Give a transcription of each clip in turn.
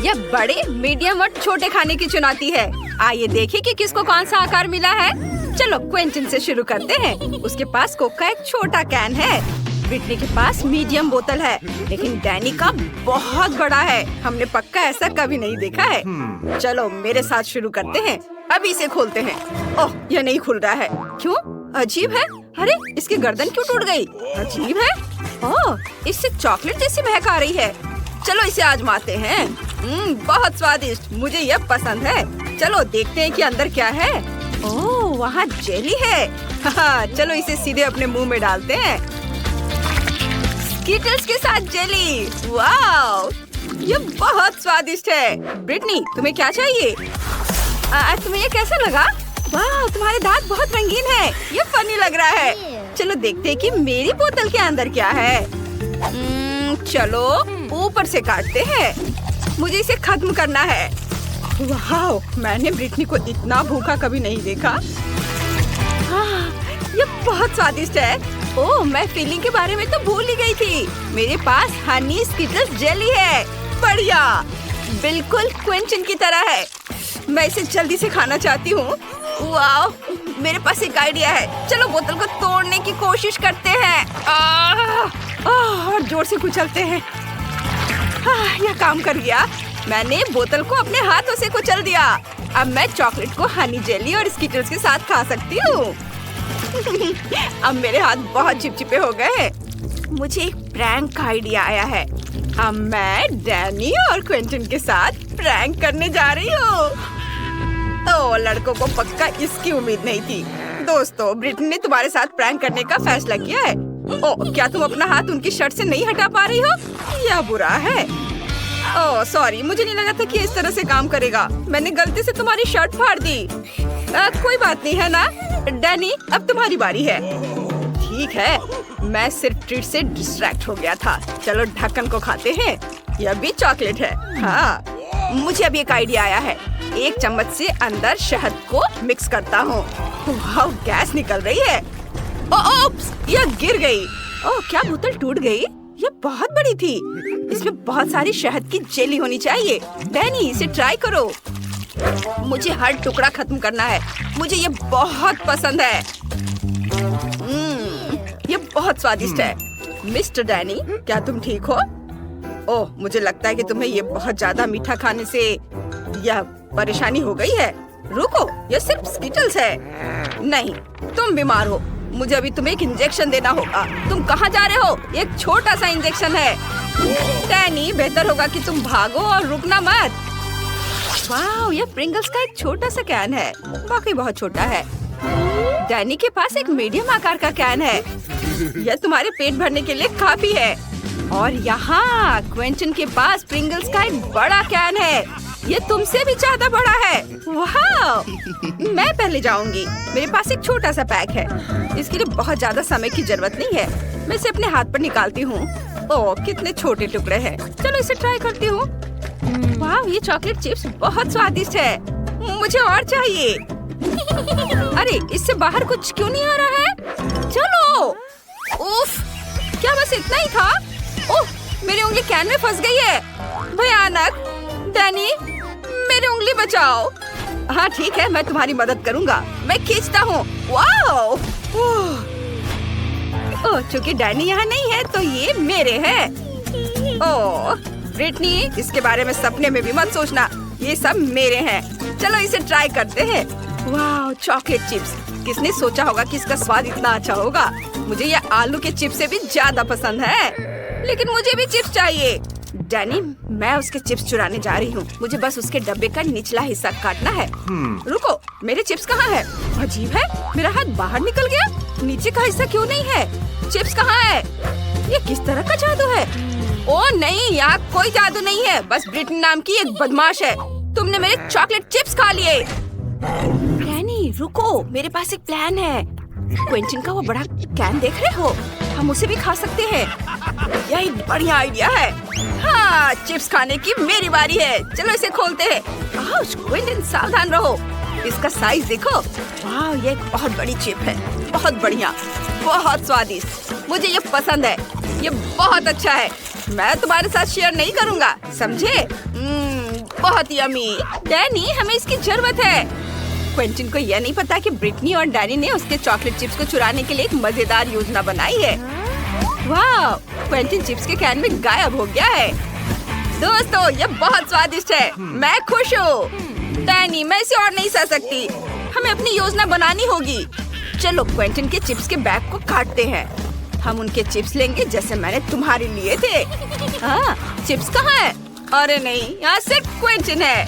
यह बड़े, मीडियम और छोटे खाने की चुनौती है। आइए देखें कि किसको कौन सा आकार मिला है। चलो क्विंटन से शुरू करते हैं। उसके पास कोक का एक छोटा कैन है। ब्रिटनी के पास मीडियम बोतल है, लेकिन डैनी का बहुत बड़ा है। हमने पक्का ऐसा कभी नहीं देखा है। चलो मेरे साथ शुरू करते हैं। अभी इसे खोलते हैं। ओह, यह नहीं खुल रहा है। क्यों? अजीब है। अरे, इसकी गर्दन क्यों टूट गई? अजीब है। ओह, इससे चॉकलेट जैसी महक आ रही है। चलो इसे आजमाते हैं। बहुत स्वादिष्ट। मुझे यह पसंद है। चलो देखते हैं कि अंदर क्या है। ओह, वहाँ जेली है। हाँ, चलो इसे सीधे अपने मुंह में डालते हैं। स्किटल्स के साथ जेली। वाओ, ये बहुत स्वादिष्ट है। ब्रिटनी, तुम्हें क्या चाहिए? तुम्हें ये कैसा लगा? वाह, तुम्हारे दांत बहुत रंगीन है। ये फनी लग रहा है। चलो देखते हैं कि मेरी बोतल के अंदर क्या है। चलो ऊपर से काटते हैं। मुझे इसे खत्म करना है। वाह, मैंने ब्रिटनी को इतना भूखा कभी नहीं देखा। ये बहुत स्वादिष्ट है। ओह, मैं फीलिंग के बारे में तो भूल ही गई थी। मेरे पास हनी स्किटल्स जेली है। बढ़िया, बिल्कुल क्विंटन की तरह है। मैं इसे जल्दी से खाना चाहती हूँ। वाह, मेरे पास एक आइडिया है। चलो बोतल को तोड़ने की कोशिश करते हैं। और जोर से कुचलते हैं। यह काम कर गया। मैंने बोतल को अपने हाथों से कुचल दिया। अब मैं चॉकलेट को हनी जेली और स्किटल्स के साथ खा सकती हूँ। अब मेरे हाथ बहुत चिपचिपे हो गए। मुझे एक प्रैंक का आइडिया आया है। अब मैं डैनी और क्विंटन के साथ प्रैंक करने जा रही हूँ। तो लड़कों को पक्का इसकी उम्मीद नहीं थी। दोस्तों, ब्रिटनी ने तुम्हारे साथ प्रैंक करने का फैसला किया है। ओह, क्या तुम अपना हाथ उनकी शर्ट से नहीं हटा पा रही हो? यह बुरा है। ओह सॉरी, मुझे नहीं लगा था कि इस तरह से काम करेगा। मैंने गलती से तुम्हारी शर्ट फाड़ दी। कोई बात नहीं है ना। डैनी, अब तुम्हारी बारी है। ठीक है, मैं सिर्फ ट्रीट से डिस्ट्रैक्ट हो गया था। चलो ढक्कन को खाते हैं। यह भी चॉकलेट है। हाँ, मुझे अभी एक आइडिया आया है। एक चम्मच से अंदर शहद को मिक्स करता हूँ। वाह, गैस निकल रही है। ओप्स, यह गिर गई। ओह, क्या बोतल टूट गई? ये बहुत बड़ी थी। इसमें बहुत सारी शहद की जेली होनी चाहिए। डैनी, इसे ट्राई करो। मुझे हर टुकड़ा खत्म करना है। मुझे ये बहुत पसंद है। ये बहुत स्वादिष्ट है। मिस्टर डैनी, क्या तुम ठीक हो? ओह, मुझे लगता है कि तुम्हें ये बहुत ज्यादा मीठा खाने से यह परेशानी हो गई है। रुको, यह सिर्फ स्किटल्स है। नहीं, तुम बीमार हो। मुझे अभी तुम्हें एक इंजेक्शन देना होगा। तुम कहाँ जा रहे हो? एक छोटा सा इंजेक्शन है। डैनी, बेहतर होगा कि तुम भागो और रुकना मत। वाह, यह प्रिंगल्स का एक छोटा सा कैन है। वाकई बहुत छोटा है। डैनी के पास एक मीडियम आकार का कैन है। यह तुम्हारे पेट भरने के लिए काफी है। और यहाँ क्विंटन के पास प्रिंगल्स का एक बड़ा कैन है। ये तुमसे भी ज्यादा बड़ा है। वाह, मैं पहले जाऊंगी। मेरे पास एक छोटा सा पैक है। इसके लिए बहुत ज्यादा समय की जरूरत नहीं है। मैं इसे अपने हाथ पर निकालती हूँ। ओह, कितने छोटे टुकड़े हैं। चलो इसे ट्राई करती हूँ। वाह, ये चॉकलेट चिप्स बहुत स्वादिष्ट है। मुझे और चाहिए। अरे, इससे बाहर कुछ क्यों नहीं आ रहा है? चलो। उफ, क्या बस इतना ही था? ओह, मेरी उंगली कैन में फंस गई है। भयानक। डैनी, मेरी उंगली बचाओ। हाँ ठीक है, मैं तुम्हारी मदद करूँगा। मैं खींचता हूँ। वाओ। ओह, चूंकि डैनी यहाँ नहीं है तो ये मेरे हैं। ओह ब्रिटनी, इसके बारे में सपने में भी मत सोचना। ये सब मेरे हैं। चलो इसे ट्राई करते हैं। वाह, चॉकलेट चिप्स। किसने सोचा होगा कि इसका स्वाद इतना अच्छा होगा? मुझे ये आलू के चिप्स से भी ज्यादा पसंद है। लेकिन मुझे भी चिप्स चाहिए। डैनी, मैं उसके चिप्स चुराने जा रही हूँ। मुझे बस उसके डब्बे का निचला हिस्सा काटना है। रुको, मेरे चिप्स कहाँ है? अजीब है, मेरा हाथ बाहर निकल गया। नीचे का हिस्सा क्यों नहीं है? चिप्स कहाँ है? ये किस तरह का जादू है? ओह नहीं, यहाँ कोई जादू नहीं है। बस ब्रिटनी नाम की एक बदमाश है। तुमने मेरे चॉकलेट चिप्स खा लिए। डैनी रुको, मेरे पास एक प्लान है। क्विंटन का वो बड़ा कैन देख रहे हो? हम उसे भी खा सकते हैं। यही बढ़िया आइडिया है। हाँ, चिप्स खाने की मेरी बारी है। चलो इसे खोलते हैं। क्विंटन, सावधान रहो। इसका साइज देखो। वाह, ये एक बहुत बड़ी चिप है। बहुत बढ़िया, बहुत स्वादिष्ट। मुझे ये पसंद है। ये बहुत अच्छा है। मैं तुम्हारे साथ शेयर नहीं करूँगा, समझे? बहुत यमी। डैनी, हमें इसकी जरूरत है। क्विंटन को यह नहीं पता कि ब्रिटनी और डैनी ने उसके चॉकलेट चिप्स को चुराने के लिए एक मजेदार योजना बनाई है। वाह, क्विंटन चिप्स के कैन में गायब हो गया है। दोस्तों, ये बहुत स्वादिष्ट है। मैं खुश हूँ। डैनी, मैं इसे और नहीं सह सकती। हमें अपनी योजना बनानी होगी। चलो क्विंटन के चिप्स के बैग को काटते हैं। हम उनके चिप्स लेंगे जैसे मैंने तुम्हारे लिए थे। हाँ, चिप्स कहाँ है? अरे नहीं, यहाँ सिर्फ क्विंटन है।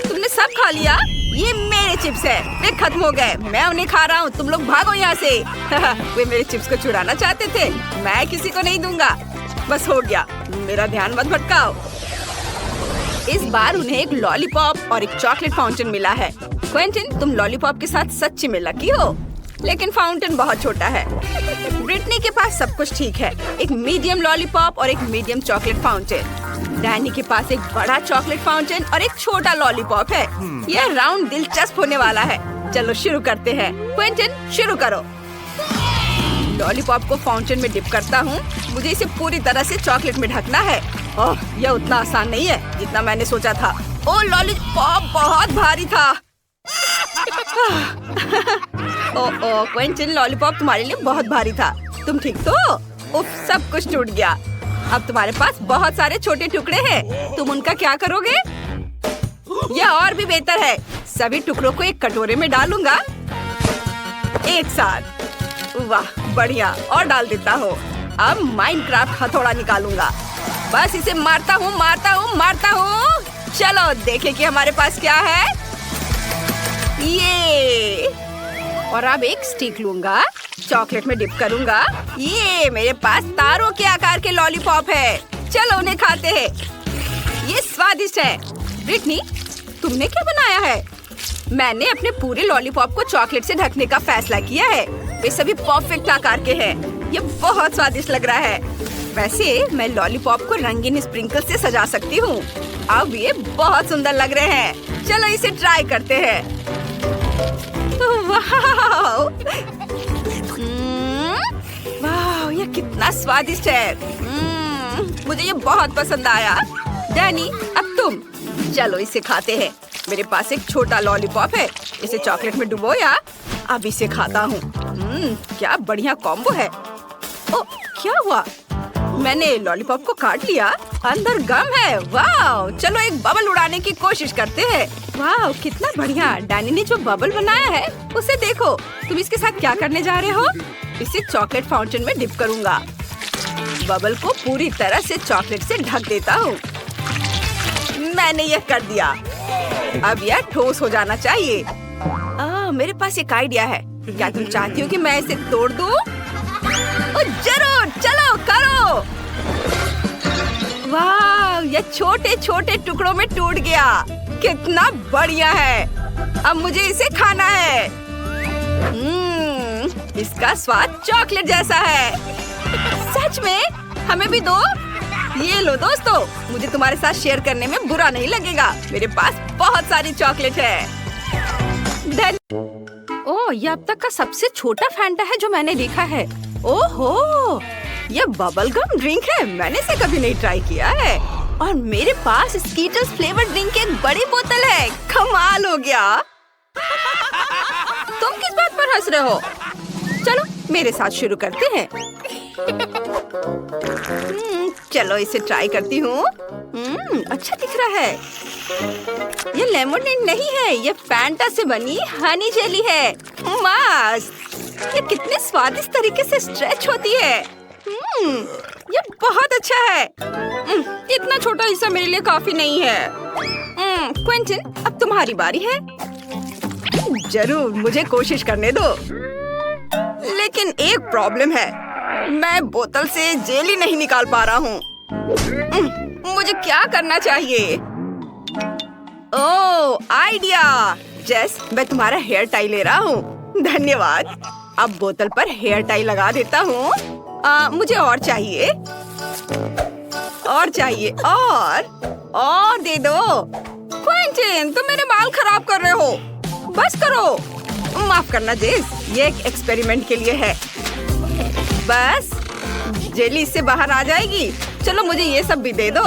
तुमने सब खा लिया? ये मेरे चिप्स है, वे खत्म हो गए। मैं उन्हें खा रहा हूँ, तुम लोग भागो यहाँ से। वे मेरे चिप्स को चुराना चाहते थे। मैं किसी को नहीं दूंगा। बस हो गया, मेरा ध्यान मत भटकाओ। इस बार उन्हें एक लॉलीपॉप और एक चॉकलेट फाउंटेन मिला है। क्विंटन, तुम लॉलीपॉप के साथ सच्ची में लकी हो, लेकिन फाउंटेन बहुत छोटा है। ब्रिटनी के पास सब कुछ ठीक है, एक मीडियम लॉलीपॉप और एक मीडियम चॉकलेट फाउंटेन। डैनी के पास एक बड़ा चॉकलेट फाउंटेन और एक छोटा लॉलीपॉप है। यह राउंड दिलचस्प होने वाला है। चलो शुरू करते हैं। क्विंटन, शुरू करो। लॉलीपॉप को फाउंटेन में डिप करता हूँ। मुझे इसे पूरी तरह से चॉकलेट में ढकना है। ओह, यह उतना आसान नहीं है जितना मैंने सोचा था। ओह, लॉलीपॉप बहुत भारी था। ओह क्विंटन, लॉलीपॉप तुम्हारे लिए बहुत भारी था। तुम ठीक तो? उफ, सब कुछ टूट गया। अब तुम्हारे पास बहुत सारे छोटे टुकड़े हैं। तुम उनका क्या करोगे? यह और भी बेहतर है। सभी टुकड़ों को एक कटोरे में डालूंगा एक साथ। वाह, बढ़िया। और डाल देता हूँ। अब माइनक्राफ्ट हथौड़ा निकालूंगा। बस इसे मारता हूँ, मारता हूँ, मारता हूँ। चलो देखें कि हमारे पास क्या है। ये, और अब एक स्टिक लूंगा, चॉकलेट में डिप करूंगा। ये मेरे पास तारों के आकार के लॉलीपॉप है। चलो उन्हें खाते हैं। ये स्वादिष्ट है। ब्रिटनी, तुमने क्या बनाया है? मैंने अपने पूरे लॉलीपॉप को चॉकलेट से ढकने का फैसला किया है। वे सभी परफेक्ट आकार के हैं। ये बहुत स्वादिष्ट लग रहा है। वैसे मैं लॉलीपॉप को रंगीन स्प्रिंकल से सजा सकती हूँ। अब ये बहुत सुंदर लग रहे हैं। चलो इसे ट्राई करते हैं। वाह, वाह, ये कितना स्वादिष्ट है। मुझे ये बहुत पसंद आया। डैनी, अब तुम। चलो इसे खाते हैं। मेरे पास एक छोटा लॉलीपॉप है। इसे चॉकलेट में डुबोया। अब इसे खाता हूँ। क्या बढ़िया कॉम्बो है। ओ, क्या हुआ? मैंने लॉलीपॉप को काट लिया। अंदर गम है। वाह, चलो एक बबल उड़ाने की कोशिश करते हैं। वाह, कितना बढ़िया। डैनी ने जो बबल बनाया है उसे देखो। तुम इसके साथ क्या करने जा रहे हो? इसे चॉकलेट फाउंटेन में डिप करूंगा। बबल को पूरी तरह से चॉकलेट से ढक देता हूँ। मैंने यह कर दिया। अब यह ठोस हो जाना चाहिए। मेरे पास एक आइडिया है। क्या तुम चाहती हो कि मैं इसे तोड़ दूं? जरूर, चलो करो। वाह, यह छोटे छोटे टुकड़ों में टूट गया। कितना बढ़िया है। अब मुझे इसे खाना है। इसका स्वाद चॉकलेट जैसा है। सच में? हमें भी दो। ये लो दोस्तों, मुझे तुम्हारे साथ शेयर करने में बुरा नहीं लगेगा। मेरे पास बहुत सारी चॉकलेट है। ओह, ये अब तक का सबसे छोटा फैंटा है जो मैंने देखा है। ओहो, ये बबल गम ड्रिंक है। मैंने इसे कभी नहीं ट्राई किया है। और मेरे पास स्कीटर्स फ्लेवर ड्रिंक की एक बड़ी बोतल है। कमाल हो गया। तुम किस बात पर हंस रहे हो? चलो मेरे साथ शुरू करते हैं। चलो इसे ट्राई करती हूँ। अच्छा दिख रहा है। ये लेमोनेड नहीं है, ये फैंटा से बनी हनी जेली है। मस्त। ये कितने स्वादिष्ट तरीके से स्ट्रेच होती है। ये बहुत अच्छा है। इतना छोटा हिस्सा मेरे लिए काफी नहीं है। क्विंटन, अब तुम्हारी बारी है। जरूर, मुझे कोशिश करने दो। लेकिन एक प्रॉब्लम है। मैं बोतल से जेली नहीं निकाल पा रहा हूँ। मुझे क्या करना चाहिए? ओह, आइडिया। जेस, मैं तुम्हारा हेयर टाई ले रहा हूँ। धन्यवाद। अब बोतल पर हेयर टाई लगा देता हूँ। मुझे और चाहिए, और चाहिए, और दे दो। क्विंटन, तुम मेरे बाल खराब कर रहे हो। बस करो। माफ करना जेस, ये एक एक्सपेरिमेंट के लिए है। बस जेली इससे बाहर आ जाएगी। चलो मुझे ये सब भी दे दो।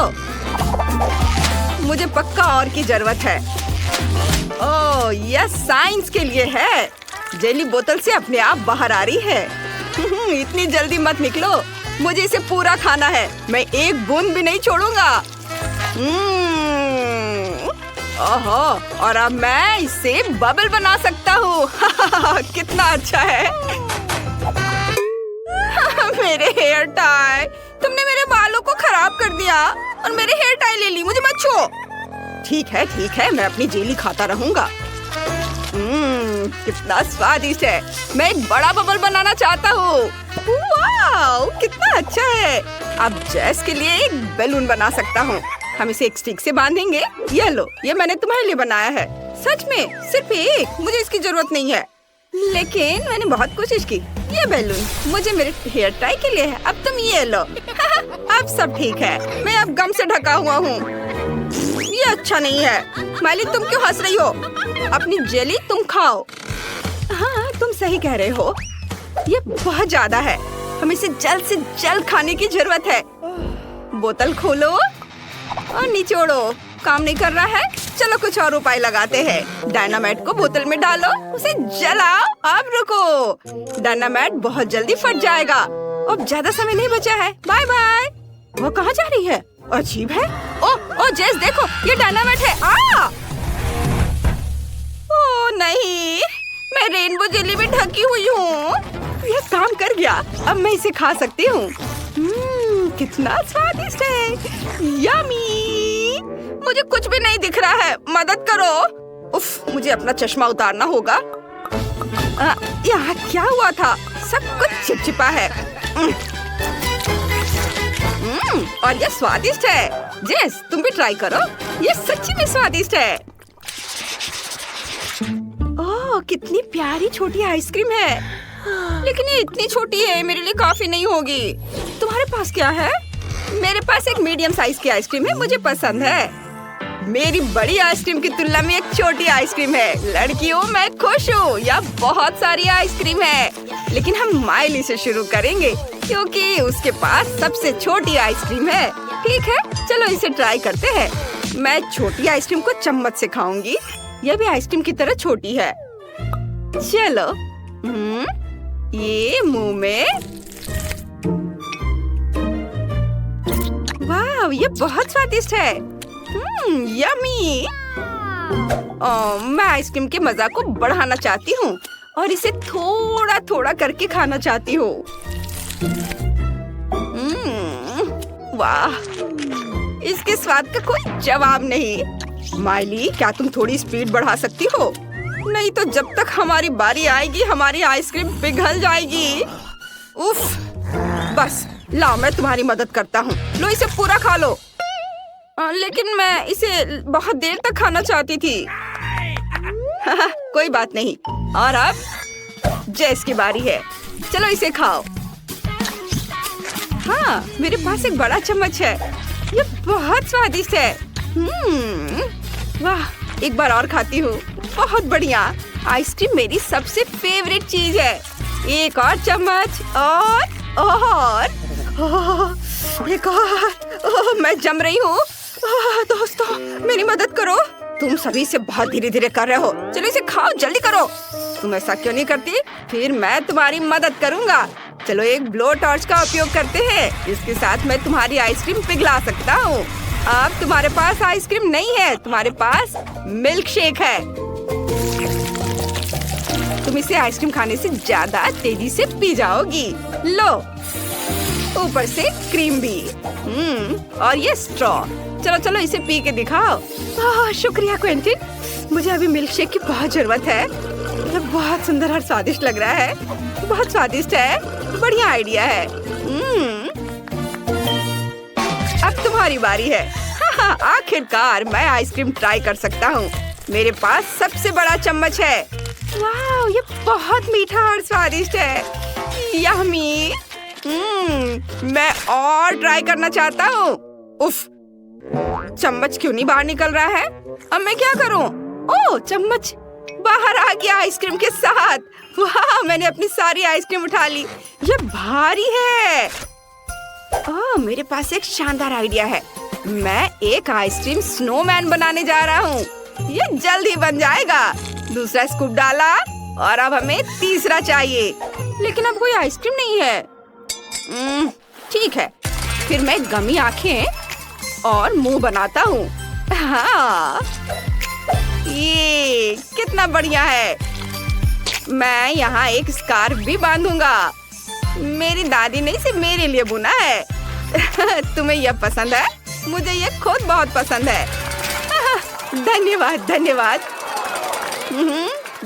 मुझे पक्का और की जरूरत है। ओह, यह साइंस के लिए है। जेली बोतल से अपने आप बाहर आ रही है। इतनी जल्दी मत निकलो, मुझे इसे पूरा खाना है। मैं एक बूंद भी नहीं छोड़ूंगा। ओहो, और अब मैं इससे बबल बना सकता हूँ। कितना अच्छा है। मेरे हेयर टाई, तुमने मेरे बालों को खराब कर दिया और मेरे हेयर टाई ले ली। मुझे मत छो। ठीक है, मैं अपनी जेली खाता रहूंगा। कितना स्वादिष्ट है। मैं एक बड़ा बबल बनाना चाहता हूँ। वाव, कितना अच्छा है। अब जैस के लिए एक बैलून बना सकता हूँ। हम इसे एक स्टिक से बांधेंगे। ये लो, ये मैंने तुम्हारे लिए बनाया है। सच में सिर्फ एक, मुझे इसकी जरूरत नहीं है, लेकिन मैंने बहुत कोशिश की। ये बैलून मुझे मेरे हेयर टाई के लिए है। अब तुम ये लो। अब सब ठीक है। मैं अब गम से ढका हुआ हूँ। ये अच्छा नहीं है। माइली, तुम क्यों हंस रही हो? अपनी जेली तुम खाओ। हाँ, तुम सही कह रहे हो। ये बहुत ज्यादा है। हमें इसे जल्द से जल्द खाने की जरूरत है। बोतल खोलो और निचोड़ो। काम नहीं कर रहा है? चलो कुछ और उपाय लगाते हैं। डायनामाइट को बोतल में डालो, उसे जलाओ। अब रुको, डायनामाइट बहुत जल्दी फट जाएगा। अब ज्यादा समय नहीं बचा है। Bye bye. वो कहाँ जा रही है? अजीब है। ओ जेस, देखो, ये डायनामाइट है। ओ नहीं, मैं रेनबो जेली में ढकी हुई हूँ। ये काम कर गया। अब मैं इसे खा सकती हूँ। कितना स्वादिष्ट है। यम्मी। मुझे कुछ भी नहीं दिख रहा है। मदद करो। उफ, मुझे अपना चश्मा उतारना होगा। यहाँ क्या हुआ था? सब कुछ चिपचिपा है। और ये स्वादिष्ट है। जेस, तुम भी ट्राई करो। ये सच्ची में स्वादिष्ट है। ओह, कितनी प्यारी छोटी आइसक्रीम है। लेकिन ये इतनी छोटी है, मेरे लिए काफी नहीं होगी। तुम्हारे पास क्या है? मेरे पास एक मीडियम साइज की आइसक्रीम है, मुझे पसंद है। मेरी बड़ी आइसक्रीम की तुलना में एक छोटी आइसक्रीम है। लड़कियों, मैं खुश हूँ। यहाँ बहुत सारी आइसक्रीम है, लेकिन हम माइली से शुरू करेंगे क्योंकि उसके पास सबसे छोटी आइसक्रीम है। ठीक है, चलो इसे ट्राई करते हैं। मैं छोटी आइसक्रीम को चम्मच से खाऊंगी। यह भी आइसक्रीम की तरह छोटी है। चलो, ये मुंह में। वाह, ये बहुत स्वादिष्ट है। यम्मी। मैं आइसक्रीम के मजा को बढ़ाना चाहती हूँ और इसे थोड़ा थोड़ा करके खाना चाहती हूँ। वाह, इसके स्वाद का कोई जवाब नहीं। माइली, क्या तुम थोड़ी स्पीड बढ़ा सकती हो? नहीं तो जब तक हमारी बारी आएगी हमारी आइसक्रीम पिघल जाएगी। उफ, बस लाओ, मैं तुम्हारी मदद करता हूँ। लो, इसे पूरा खा लो। लेकिन मैं इसे बहुत देर तक खाना चाहती थी। कोई बात नहीं। और अब जेस की बारी है। चलो इसे खाओ। हाँ, मेरे पास एक बड़ा चम्मच है। ये बहुत स्वादिष्ट है। वाह, एक बार और खाती हूँ। बहुत बढ़िया। आइसक्रीम मेरी सबसे फेवरेट चीज है। एक और चम्मच। और एक और। मैं जम रही हूँ। दोस्तों, मेरी मदद करो। तुम सभी से बहुत धीरे धीरे कर रहे हो। चलो इसे खाओ, जल्दी करो। तुम ऐसा क्यों नहीं करती? फिर मैं तुम्हारी मदद करूँगा। चलो एक ब्लो टॉर्च का उपयोग करते हैं। इसके साथ मैं तुम्हारी आइसक्रीम पिघला सकता हूँ। अब तुम्हारे पास आइसक्रीम नहीं है, तुम्हारे पास मिल्क शेक है। तुम इसे आइसक्रीम खाने से ज्यादा तेजी से पी जाओगी। लो, ऊपर से क्रीम भी। और ये स्ट्रॉ। चलो चलो इसे पी के दिखाओ। शुक्रिया क्विंटिन, मुझे अभी मिल्क शेक की बहुत जरूरत है। ये बहुत सुंदर और स्वादिष्ट लग रहा है। बहुत स्वादिष्ट है। बढ़िया आइडिया है। अब तुम्हारी बारी है। आखिरकार मैं आइसक्रीम ट्राई कर सकता हूँ। मेरे पास सबसे बड़ा चम्मच है। वाह, ये बहुत मीठा और स्वादिष्ट है। यम्मी। मैं और ट्राई करना चाहता हूँ। उफ, चम्मच क्यों नहीं बाहर निकल रहा है? अब मैं क्या करूँ? ओह, चम्मच बाहर आ गया आइसक्रीम के साथ। वाह, मैंने अपनी सारी आइसक्रीम उठा ली। ये भारी है। ओह, मेरे पास एक शानदार आइडिया है। मैं एक आइसक्रीम स्नोमैन बनाने जा रहा हूँ। ये जल्द ही बन जाएगा। दूसरा स्कूप डाला और अब हमें तीसरा चाहिए, लेकिन अब कोई आइसक्रीम नहीं है। ठीक है, फिर मैं गमी आंखें और मुंह बनाता हूँ। हाँ, ये कितना बढ़िया है। मैं यहाँ एक स्कार्फ भी बांधूंगा। मेरी दादी ने इसे मेरे लिए बुना है। तुम्हें यह पसंद है? मुझे यह खुद बहुत पसंद है। धन्यवाद धन्यवाद।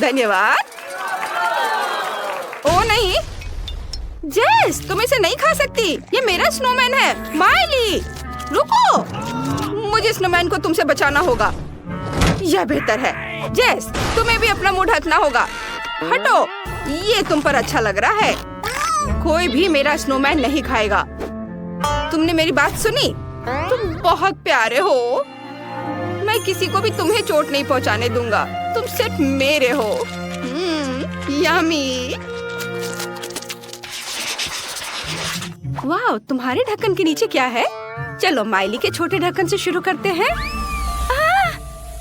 धन्यवाद। ओ नहीं जेस, तुम इसे नहीं खा सकती। ये मेरा स्नोमैन है। माइली रुको, मुझे स्नोमैन को तुमसे बचाना होगा। यह बेहतर है। जेस, तुम्हें भी अपना मुंह ढकना होगा। हटो, ये तुम पर अच्छा लग रहा है। कोई भी मेरा स्नोमैन नहीं खाएगा। तुमने मेरी बात सुनी? तुम बहुत प्यारे हो। मैं किसी को भी तुम्हें चोट नहीं पहुंचाने दूंगा। तुम सिर्फ मेरे हो। यम्मी। वाह, तुम्हारे ढक्कन के नीचे क्या है? चलो माइली के छोटे ढक्कन से शुरू करते हैं।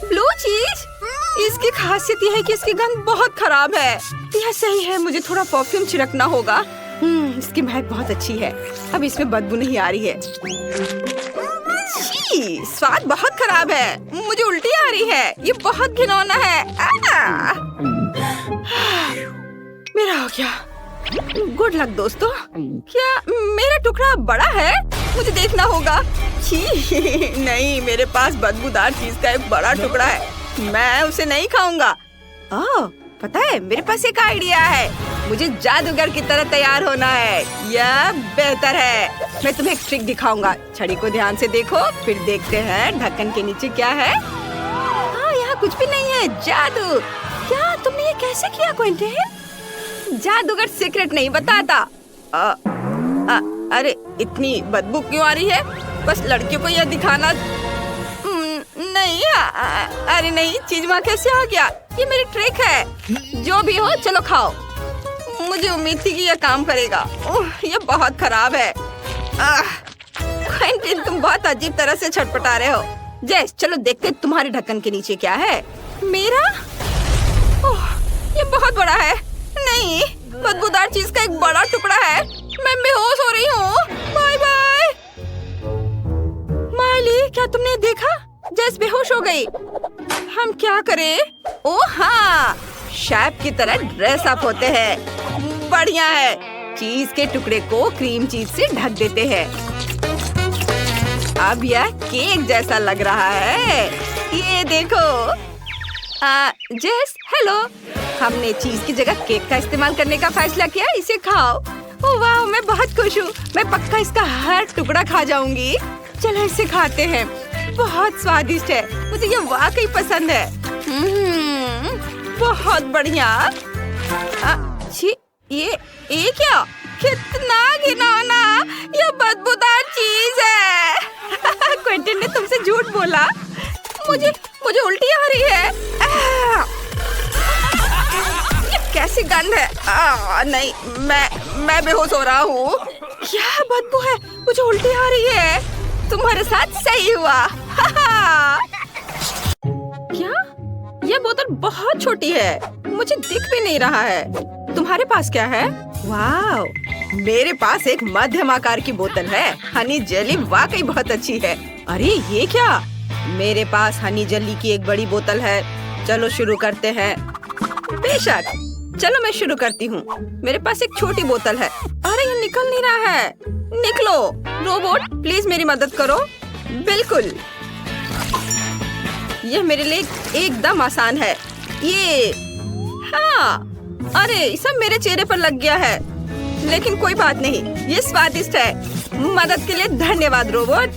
ब्लू चीज। इसकी खासियत यह है कि इसकी गंध बहुत खराब है। यह सही है, मुझे थोड़ा परफ्यूम छिड़कना होगा। इसकी महक बहुत अच्छी है। अब इसमें बदबू नहीं आ रही है। छी, स्वाद बहुत खराब है। मुझे उल्टी आ रही है। ये बहुत घिनौना है। मेरा हो गया। गुड लक दोस्तों। क्या मेरा टुकड़ा बड़ा है? मुझे देखना होगा। छी, नहीं, मेरे पास बदबूदार चीज का एक बड़ा टुकड़ा है। मैं उसे नहीं खाऊंगा। ओह, पता है, मेरे पास एक आइडिया है। मुझे जादूगर की तरह तैयार होना है। यह बेहतर है। मैं तुम्हें एक ट्रिक दिखाऊंगा। छड़ी को ध्यान से देखो, फिर देखते हैं ढक्कन के नीचे क्या है। हाँ, यहाँ कुछ भी नहीं है। जादू। क्या तुमने ये कैसे किया क्विंटन? जादूगर सीक्रेट नहीं बताता। अरे इतनी बदबू क्यों आ रही है? बस लड़कियों को यह दिखाना नहीं। अरे नहीं, चीज वहाँ कैसे आ गया? ये मेरी ट्रिक है। जो भी हो, चलो खाओ। मुझे उम्मीद थी कि यह काम करेगा। यह बहुत खराब है। क्विंटन, तुम बहुत अजीब तरह से छटपटा रहे हो। जेस, चलो देखते तुम्हारे ढक्कन के नीचे क्या है। मेरा? ये बहुत बड़ा है। नहीं, बदबूदार चीज का एक बड़ा टुकड़ा है। मैं बेहोश हो रही हूँ। Bye bye. माइली, क्या तुमने देखा? जेस बेहोश हो गई। हम क्या करें? ओह हाँ, शेफ की तरह ड्रेस अप होते हैं। बढ़िया है। चीज के टुकड़े को क्रीम चीज से ढक देते हैं। अब यह केक जैसा लग रहा है। ये देखो। जेस, हेलो। हमने चीज की जगह केक का इस्तेमाल करने का फैसला किया। इसे खाओ। ओह वाह, मैं बहुत खुश हूँ। मैं पक्का इसका हर टुकड़ा खा जाऊंगी। चलो इसे खाते हैं। बहुत स्वादिष्ट है। मुझे ये वाकई पसंद है। बहुत बढ़िया। ये क्या? कितना घिनौना। ये बदबूदार चीज है। क्विंटन ने तुमसे झूठ बोला। मुझे उल्टी आ रही है। ये कैसी गंध है? नहीं, मैं बेहोश हो रहा हूँ। क्या बदबू है? मुझे उल्टी आ रही है। तुम्हारे साथ सही हुआ। क्या? यह बोतल बहुत छोटी है। मुझे दिख भी नहीं रहा है। तुम्हारे पास क्या है? वाव, मेरे पास एक मध्यम आकार की बोतल है। हनी जेली वाकई बहुत अच्छी है। अरे ये क्या? मेरे पास हनी जेली की एक बड़ी बोतल है। चलो शुरू करते हैं। बेशक, चलो मैं शुरू करती हूँ। मेरे पास एक छोटी बोतल है। अरे ये निकल नहीं रहा है। निकलो। रोबोट, प्लीज मेरी मदद करो। बिल्कुल। यह मेरे लिए एकदम आसान है। ये हाँ, अरे सब मेरे चेहरे पर लग गया है। लेकिन कोई बात नहीं, ये स्वादिष्ट है। मदद के लिए धन्यवाद रोबोट।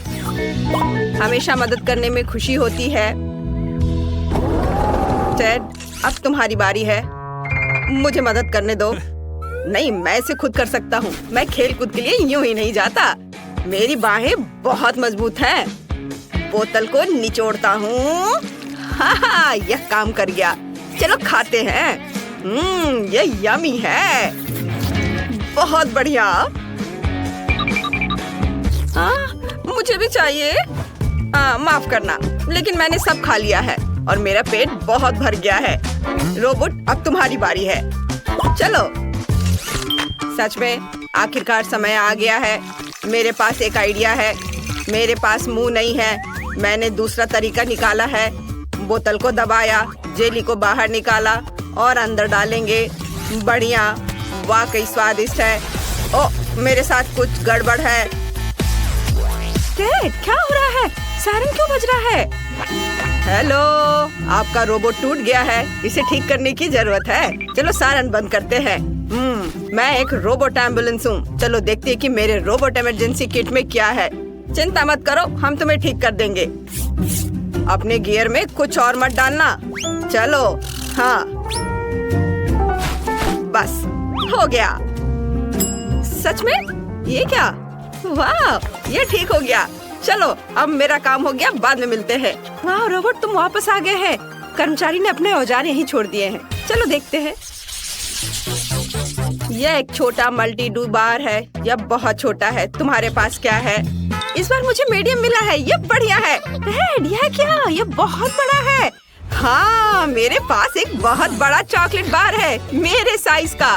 हमेशा मदद करने में खुशी होती है। टेड, अब तुम्हारी बारी है। मुझे मदद करने दो। नहीं, मैं इसे खुद कर सकता हूँ। मैं खेल कूद के लिए यूं ही नहीं जाता। मेरी बाहें बहुत मजबूत हैं। बोतल को निचोड़ता हूँ। हाँ, यह काम कर गया। चलो खाते हैं। यह यमी है। बहुत बढ़िया। मुझे भी चाहिए। माफ करना, लेकिन मैंने सब खा लिया है और मेरा पेट बहुत भर गया है। रोबोट, अब तुम्हारी बारी है। चलो। सच में आखिरकार समय आ गया है। मेरे पास एक आइडिया है। मेरे पास मुंह नहीं है। मैंने दूसरा तरीका निकाला है। बोतल को दबाया, जेली को बाहर निकाला और अंदर डालेंगे। बढ़िया, वाकई स्वादिष्ट है। ओह, मेरे साथ कुछ गड़बड़ है। टेड, क्या हो रहा है? सायरन क्यों बज रहा है? हेलो, आपका रोबोट टूट गया है। इसे ठीक करने की जरूरत है। चलो सायरन बंद करते हैं। मैं एक रोबोट एम्बुलेंस हूँ। चलो देखते हैं कि मेरे रोबोट इमरजेंसी किट में क्या है। चिंता मत करो, हम तुम्हें ठीक कर देंगे। अपने गियर में कुछ और मत डालना। चलो। हाँ, बस हो गया। सच में? ये क्या? वाह, ये ठीक हो गया। चलो, अब मेरा काम हो गया, बाद में मिलते हैं। वाह रोबोट, तुम वापस आ गए हैं। कर्मचारी ने अपने औजार यहीं छोड़ दिए हैं। चलो देखते हैं। यह एक छोटा मल्टी डू बार है। यह बहुत छोटा है। तुम्हारे पास क्या है? इस बार मुझे मीडियम मिला है। ये बढ़िया है। रेड, यह क्या? ये बहुत बड़ा है। हाँ, मेरे पास एक बहुत बड़ा चॉकलेट बार है, मेरे साइज का।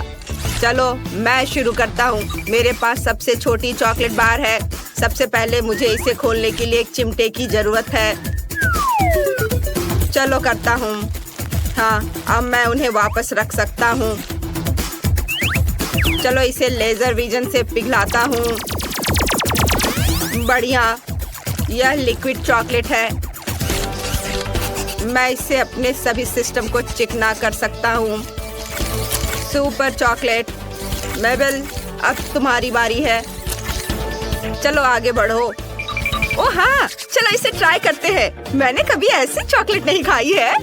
चलो मैं शुरू करता हूँ। मेरे पास सबसे छोटी चॉकलेट बार है। सबसे पहले मुझे इसे खोलने के लिए एक चिमटे की जरूरत है। चलो करता हूँ। हाँ, अब मैं उन्हें वापस रख सकता हूँ। चलो इसे लेजर विजन से पिघलाता हूँ। बढ़िया, यह लिक्विड चॉकलेट है। मैं इससे अपने सभी सिस्टम को चिकना कर सकता हूँ। Super chocolate. मेबल, अब तुम्हारी बारी है। चलो आगे बढ़ो। ओह हाँ, चलो इसे ट्राई करते हैं। मैंने कभी ऐसी चॉकलेट नहीं खाई है।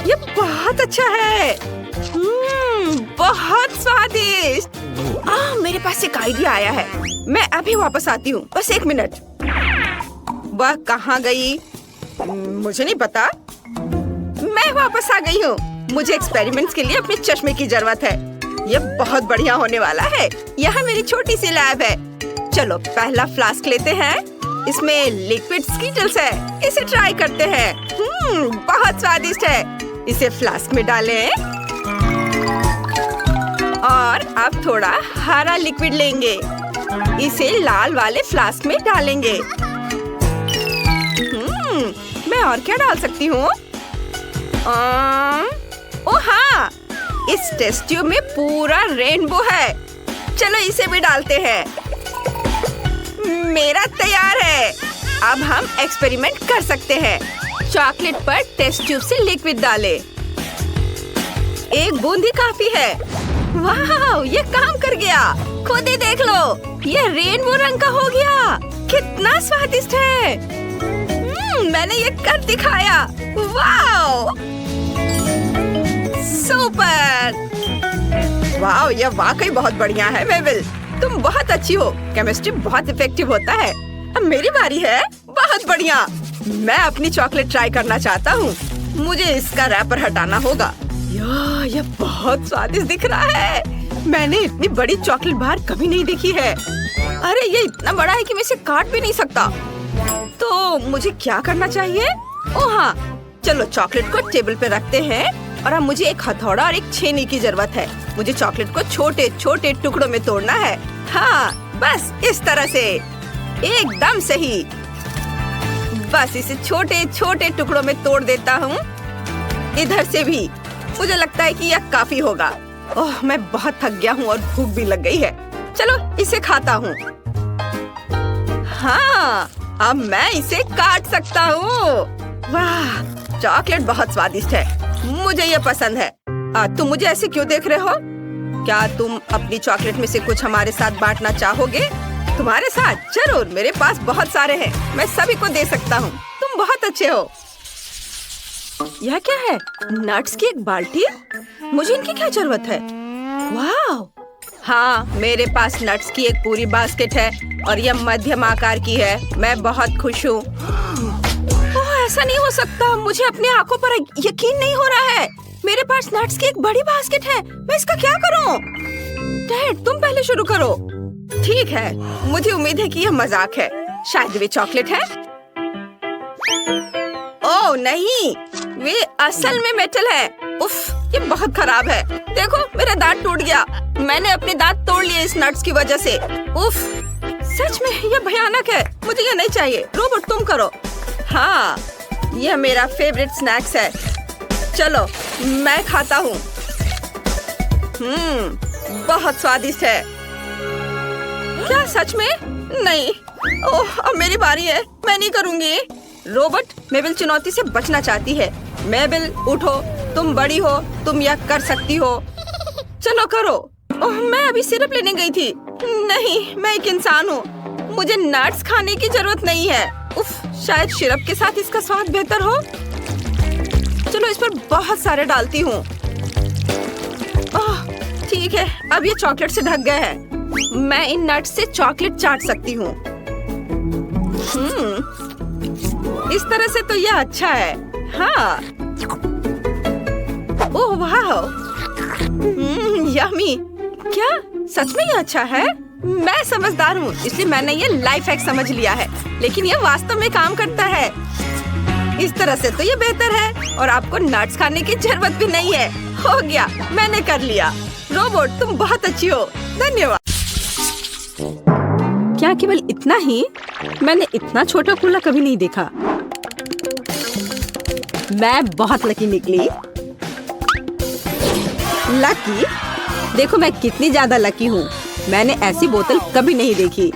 ये बहुत अच्छा है। बहुत स्वादिष्ट। मेरे पास एक आइडिया आया है। मैं अभी वापस आती हूँ, बस 1 मिनट। वह कहाँ गई? मुझे नहीं पता। मैं वापस आ गई हूँ। मुझे एक्सपेरिमेंट्स के लिए अपने चश्मे की जरूरत है। ये बहुत बढ़िया होने वाला है। यहाँ मेरी छोटी सी लैब है। चलो पहला फ्लास्क लेते हैं। इसमें लिक्विड स्कीटल्स है। इसे ट्राई करते हैं। बहुत स्वादिष्ट है। इसे फ्लास्क में डालें और अब थोड़ा हरा लिक्विड लेंगे। इसे लाल वाले फ्लास्क में डालेंगे। मैं और क्या डाल सकती हूँ? ओह हाँ, इस टेस्ट ट्यूब में पूरा रेनबो है। चलो इसे भी डालते हैं। मेरा तैयार है। अब हम एक्सपेरिमेंट कर सकते हैं। चॉकलेट पर टेस्ट ट्यूब से लिक्विड डालें। एक बूंद ही काफी है। वाह, ये काम कर गया। खुद ही देख लो, ये रेनबो रंग का हो गया। कितना स्वादिष्ट है। मैंने ये कर दिखाया। वाह, सुपर। वाह, ये वाकई बहुत बढ़िया है। मेबल, तुम बहुत अच्छी हो। केमिस्ट्री बहुत इफेक्टिव होता है। अब मेरी बारी है। बहुत बढ़िया। मैं अपनी चॉकलेट ट्राई करना चाहता हूँ। मुझे इसका रैपर हटाना होगा। ये बहुत स्वादिष्ट दिख रहा है। मैंने इतनी बड़ी चॉकलेट बार कभी नहीं देखी है। अरे ये इतना बड़ा है कि मैं इसे काट भी नहीं सकता। तो मुझे क्या करना चाहिए? ओह हाँ, चलो चॉकलेट को टेबल पे रखते हैं और अब मुझे एक हथौड़ा और एक छेनी की जरूरत है। मुझे चॉकलेट को छोटे छोटे टुकड़ों में तोड़ना है। हाँ, बस इस तरह से। एकदम सही। बस इसे छोटे छोटे टुकड़ों में तोड़ देता हूँ। इधर से भी। मुझे लगता है कि यह काफी होगा। ओह, मैं बहुत थक गया हूँ और भूख भी लग गई है। चलो इसे खाता हूँ। हाँ, अब मैं इसे काट सकता हूँ। वाह, चॉकलेट बहुत स्वादिष्ट है। मुझे ये पसंद है। तुम मुझे ऐसे क्यों देख रहे हो? क्या तुम अपनी चॉकलेट में से कुछ हमारे साथ बांटना चाहोगे? तुम्हारे साथ? जरूर, मेरे पास बहुत सारे हैं। मैं सभी को दे सकता हूँ। तुम बहुत अच्छे हो। यह क्या है? नट्स की एक बाल्टी? मुझे इनकी क्या जरूरत है? वाह, हाँ, मेरे पास नट्स की एक पूरी बास्केट है और यह मध्यम आकार की है। मैं बहुत खुश हूँ। ऐसा नहीं हो सकता। मुझे अपनी आंखों पर यकीन नहीं हो रहा है। मेरे पास नट्स की एक बड़ी बास्केट है। मैं इसका क्या करूँ? डैड, तुम पहले शुरू करो। ठीक है, मुझे उम्मीद है कि यह मजाक है। शायद वे चॉकलेट है। ओह नहीं, वे असल में मेटल है। उफ, ये बहुत खराब है। देखो मेरा दांत टूट गया। मैंने अपने दांत तोड़ लिए इस नट्स की वजह से। उफ, सच में ये भयानक है। मुझे ये नहीं चाहिए। रोबोट तुम करो। हाँ, यह मेरा फेवरेट स्नैक्स है। चलो मैं खाता हूँ। बहुत स्वादिष्ट है। क्या सच में? नहीं। ओह, अब मेरी बारी है। मैं नहीं करूँगी। रोबोट, मेबल चुनौती से बचना चाहती है। मेबल उठो, तुम बड़ी हो, तुम यह कर सकती हो। चलो करो। ओह, मैं अभी सिरप लेने गई थी। नहीं, मैं एक इंसान हूँ। मुझे नट्स खाने की जरूरत नहीं है। उफ, शायद सिरप के साथ इसका स्वाद बेहतर हो। चलो इस पर बहुत सारे डालती हूँ। ओह, ठीक है, अब ये चॉकलेट से ढक गए हैं। मैं इन नट्स से चॉकलेट चाट सकती हूँ। इस तरह से तो यह अच्छा है। हाँ। ओह वाह, यम्मी। क्या सच में ये अच्छा है? मैं समझदार हूँ, इसलिए मैंने ये लाइफ हैक समझ लिया है। लेकिन ये वास्तव में काम करता है। इस तरह से तो ये बेहतर है और आपको नट्स खाने की जरूरत भी नहीं है। हो गया, मैंने कर लिया। रोबोट, तुम बहुत अच्छी हो। धन्यवाद। क्या केवल इतना ही? मैंने इतना छोटा कूला कभी नहीं देखा। मैं बहुत लकी निकली। लकी? देखो मैं कितनी ज्यादा लकी हूँ। मैंने ऐसी बोतल कभी नहीं देखी।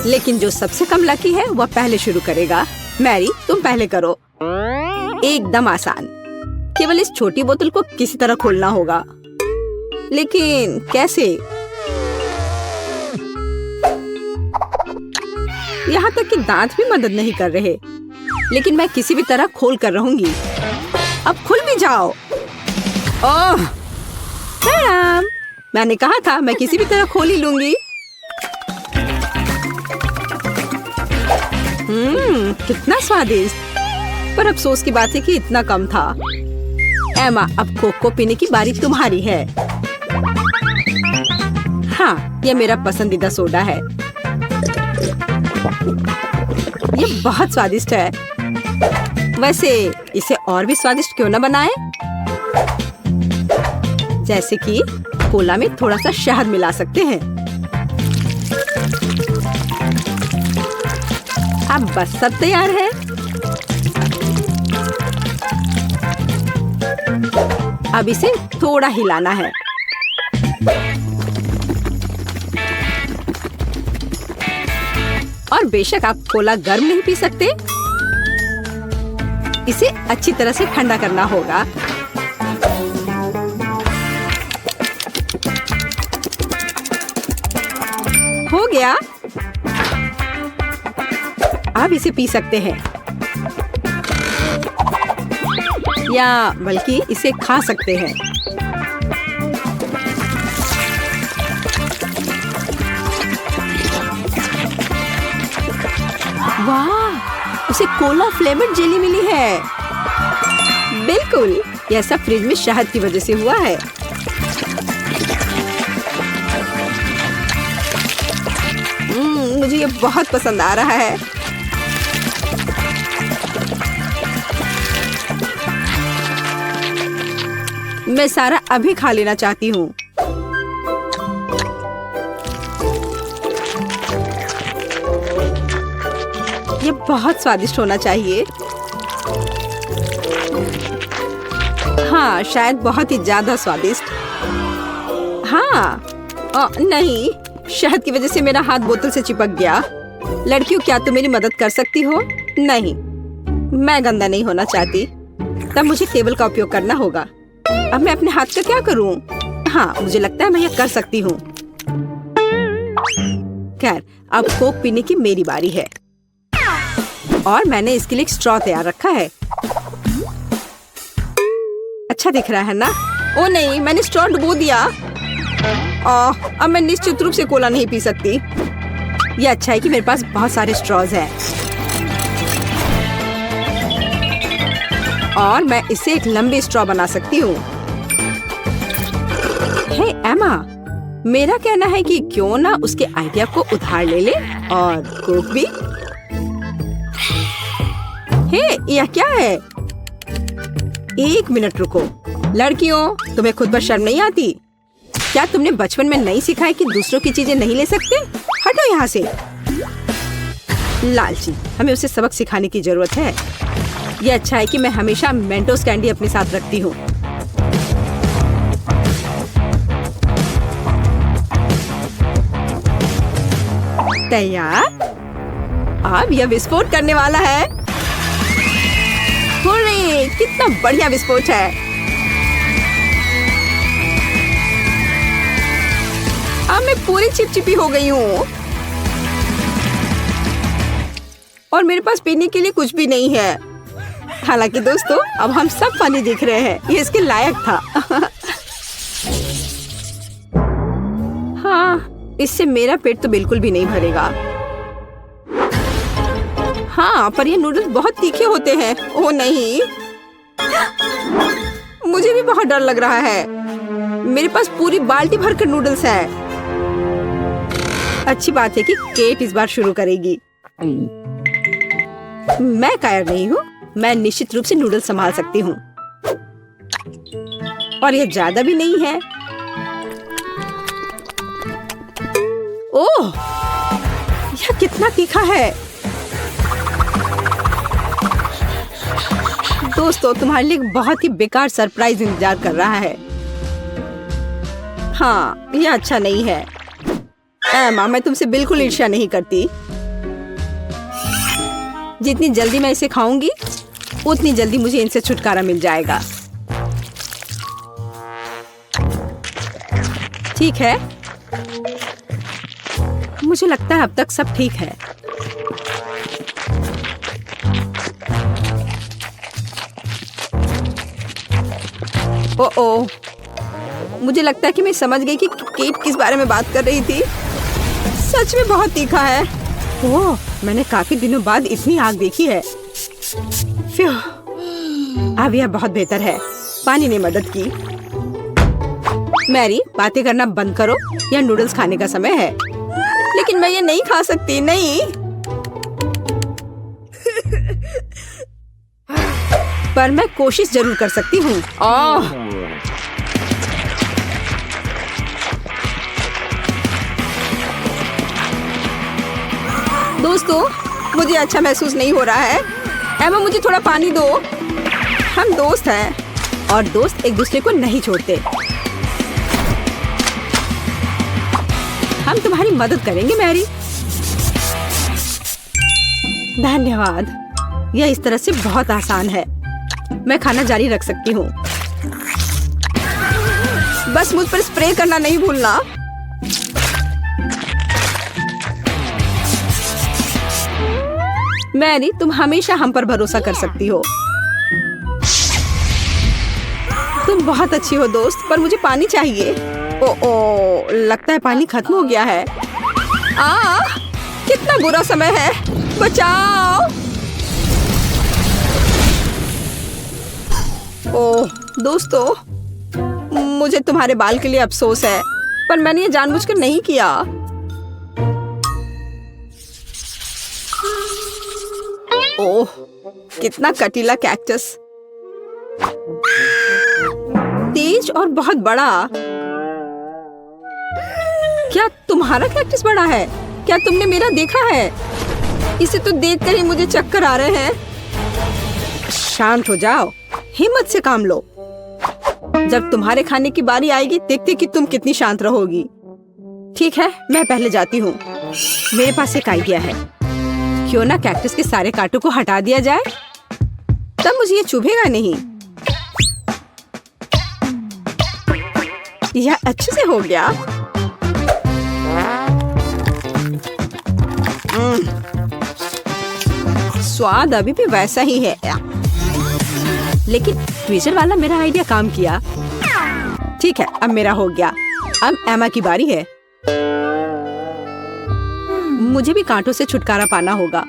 लेकिन जो सबसे कम लकी है वह पहले शुरू करेगा। मैरी, तुम पहले करो। एकदम आसान। केवल इस छोटी बोतल को किसी तरह खोलना होगा। लेकिन कैसे? यहाँ तक कि दांत भी मदद नहीं कर रहे। लेकिन मैं किसी भी तरह खोल कर रहूंगी। अब खुल भी जाओ। ओह, मैंने कहा था मैं किसी भी तरह खोल ही लूंगी। कितना स्वादिष्ट। पर अफसोस की बात है कि इतना कम था। एमा, अब कोको पीने की बारी तुम्हारी है। हाँ, ये मेरा पसंदीदा सोडा है। ये बहुत स्वादिष्ट है। वैसे इसे और भी स्वादिष्ट क्यों न बनाएं? जैसे कि कोला में थोड़ा सा शहद मिला सकते हैं। अब बस सब तैयार है। अब इसे थोड़ा हिलाना है। और बेशक आप कोला गर्म नहीं पी सकते। इसे अच्छी तरह से ठंडा करना होगा। हो गया। अब इसे पी सकते हैं या बल्कि इसे खा सकते हैं। वाह, उसे कोला फ्लेवर्ड जेली मिली है। बिल्कुल, यह सब फ्रिज में शहद की वजह से हुआ है। मुझे ये बहुत पसंद आ रहा है। मैं सारा अभी खा लेना चाहती हूँ। ये बहुत स्वादिष्ट होना चाहिए। हाँ, शायद बहुत ही ज्यादा स्वादिष्ट। हाँ, नहीं, शहद की वजह से मेरा हाथ बोतल से चिपक गया। लड़कियों, क्या तुम मेरी मदद कर सकती हो? नहीं, मैं गंदा नहीं होना चाहती। तब मुझे टेबल का उपयोग करना होगा। अब मैं अपने हाथ का क्या करूं? हाँ, मुझे लगता है मैं यह कर सकती हूँ। खैर, अब कोक पीने की मेरी बारी है। और मैंने इसके लिए एक स्ट्रॉ तैयार रखा है। अच्छा दिख रहा है ना? ओ नहीं, मैंने स्ट्रॉ डुबो दिया। अब मैं निश्चित रूप से कोला नहीं पी सकती। ये अच्छा है कि मेरे पास बहुत सारे स्ट्रॉज हैं। और मैं इससे एक लंबी स्ट्रॉ बना सकती हूँ। हे एमा, मेरा कहना है कि क्यों ना उसके आइडिया को उधार ले ले और कोक भी। हे, यह क्या है? एक मिनट रुको। लड़कियों, तुम्हें खुद पर शर्म नहीं आती? क्या तुमने बचपन में नहीं सीखा है कि दूसरों की चीजें नहीं ले सकते? हटो यहाँ से। लालची, हमें उसे सबक सिखाने की जरूरत है। ये अच्छा है कि मैं हमेशा मेंटोस कैंडी अपने साथ रखती हूँ। तैयार? अब यह विस्फोट करने वाला है। हुर्रे, कितना बढ़िया विस्फोट है। अब मैं पूरी चिपचिपी हो गई हूँ और मेरे पास पीने के लिए कुछ भी नहीं है। हालांकि दोस्तों, अब हम सब पानी देख रहे हैं, ये इसके लायक था। हाँ, इससे मेरा पेट तो बिल्कुल भी नहीं भरेगा। हाँ, पर ये नूडल्स बहुत तीखे होते हैं। ओह नहीं, मुझे भी बहुत डर लग रहा है। मेरे पास पूरी बाल्टी भरकर नूडल्स है। अच्छी बात है कि केट इस बार शुरू करेगी। मैं कायर नहीं हूँ, मैं निश्चित रूप से नूडल्स संभाल सकती हूँ। और यह ज्यादा भी नहीं है। ओह, यह कितना तीखा है। दोस्तों, तुम्हारे लिए एक बहुत ही बेकार सरप्राइज इंतजार कर रहा है। हाँ, यह अच्छा नहीं है। एमा, मैं तुमसे बिल्कुल ईर्ष्या नहीं करती। जितनी जल्दी मैं इसे खाऊंगी, उतनी जल्दी मुझे इनसे छुटकारा मिल जाएगा। ठीक है, मुझे लगता है अब तक सब ठीक है। ओह, मुझे लगता है कि मैं समझ गई कि केट किस बारे में बात कर रही थी। सच में बहुत तीखा है। ओह, मैंने काफी दिनों बाद इतनी आग देखी है। अब यह बहुत बेहतर है। पानी ने मदद की। मैरी, बातें करना बंद करो, यह नूडल्स खाने का समय है। लेकिन मैं ये नहीं खा सकती। नहीं। पर मैं कोशिश जरूर कर सकती हूँ। ओह, दोस्तों, मुझे अच्छा महसूस नहीं हो रहा है। एमा, मुझे थोड़ा पानी दो। हम दोस्त हैं और दोस्त एक दूसरे को नहीं छोड़ते। हम तुम्हारी मदद करेंगे मैरी। धन्यवाद। यह इस तरह से बहुत आसान है। मैं खाना जारी रख सकती हूँ। बस मुझ पर स्प्रे करना नहीं भूलना। मैरी, तुम हमेशा हम पर भरोसा कर सकती हो। तुम बहुत अच्छी हो दोस्त, पर मुझे पानी चाहिए। ओ, लगता है पानी खत्म हो गया है। कितना बुरा समय है। बचाओ। ओह दोस्तों, मुझे तुम्हारे बाल के लिए अफसोस है, पर मैंने ये जानबूझकर नहीं किया। ओह, कितना कटीला कैक्टस। तेज और बहुत बड़ा। क्या तुम्हारा कैक्टस बड़ा है? क्या तुमने मेरा देखा है? इसे तो देखकर ही मुझे चक्कर आ रहे हैं। शांत हो जाओ, हिम्मत से काम लो। जब तुम्हारे खाने की बारी आएगी, देखते कि तुम कितनी शांत रहोगी। ठीक है, मैं पहले जाती हूँ। मेरे पास एक आइडिया है। क्यों ना कैक्टस के सारे कांटों को हटा दिया जाए, तब मुझे ये चुभेगा नहीं। यह अच्छे से हो गया। स्वाद अभी भी वैसा ही है, लेकिन ट्विजर वाला मेरा आइडिया काम किया। ठीक है, अब मेरा हो गया। अब एमा की बारी है। मुझे भी कांटों से छुटकारा पाना होगा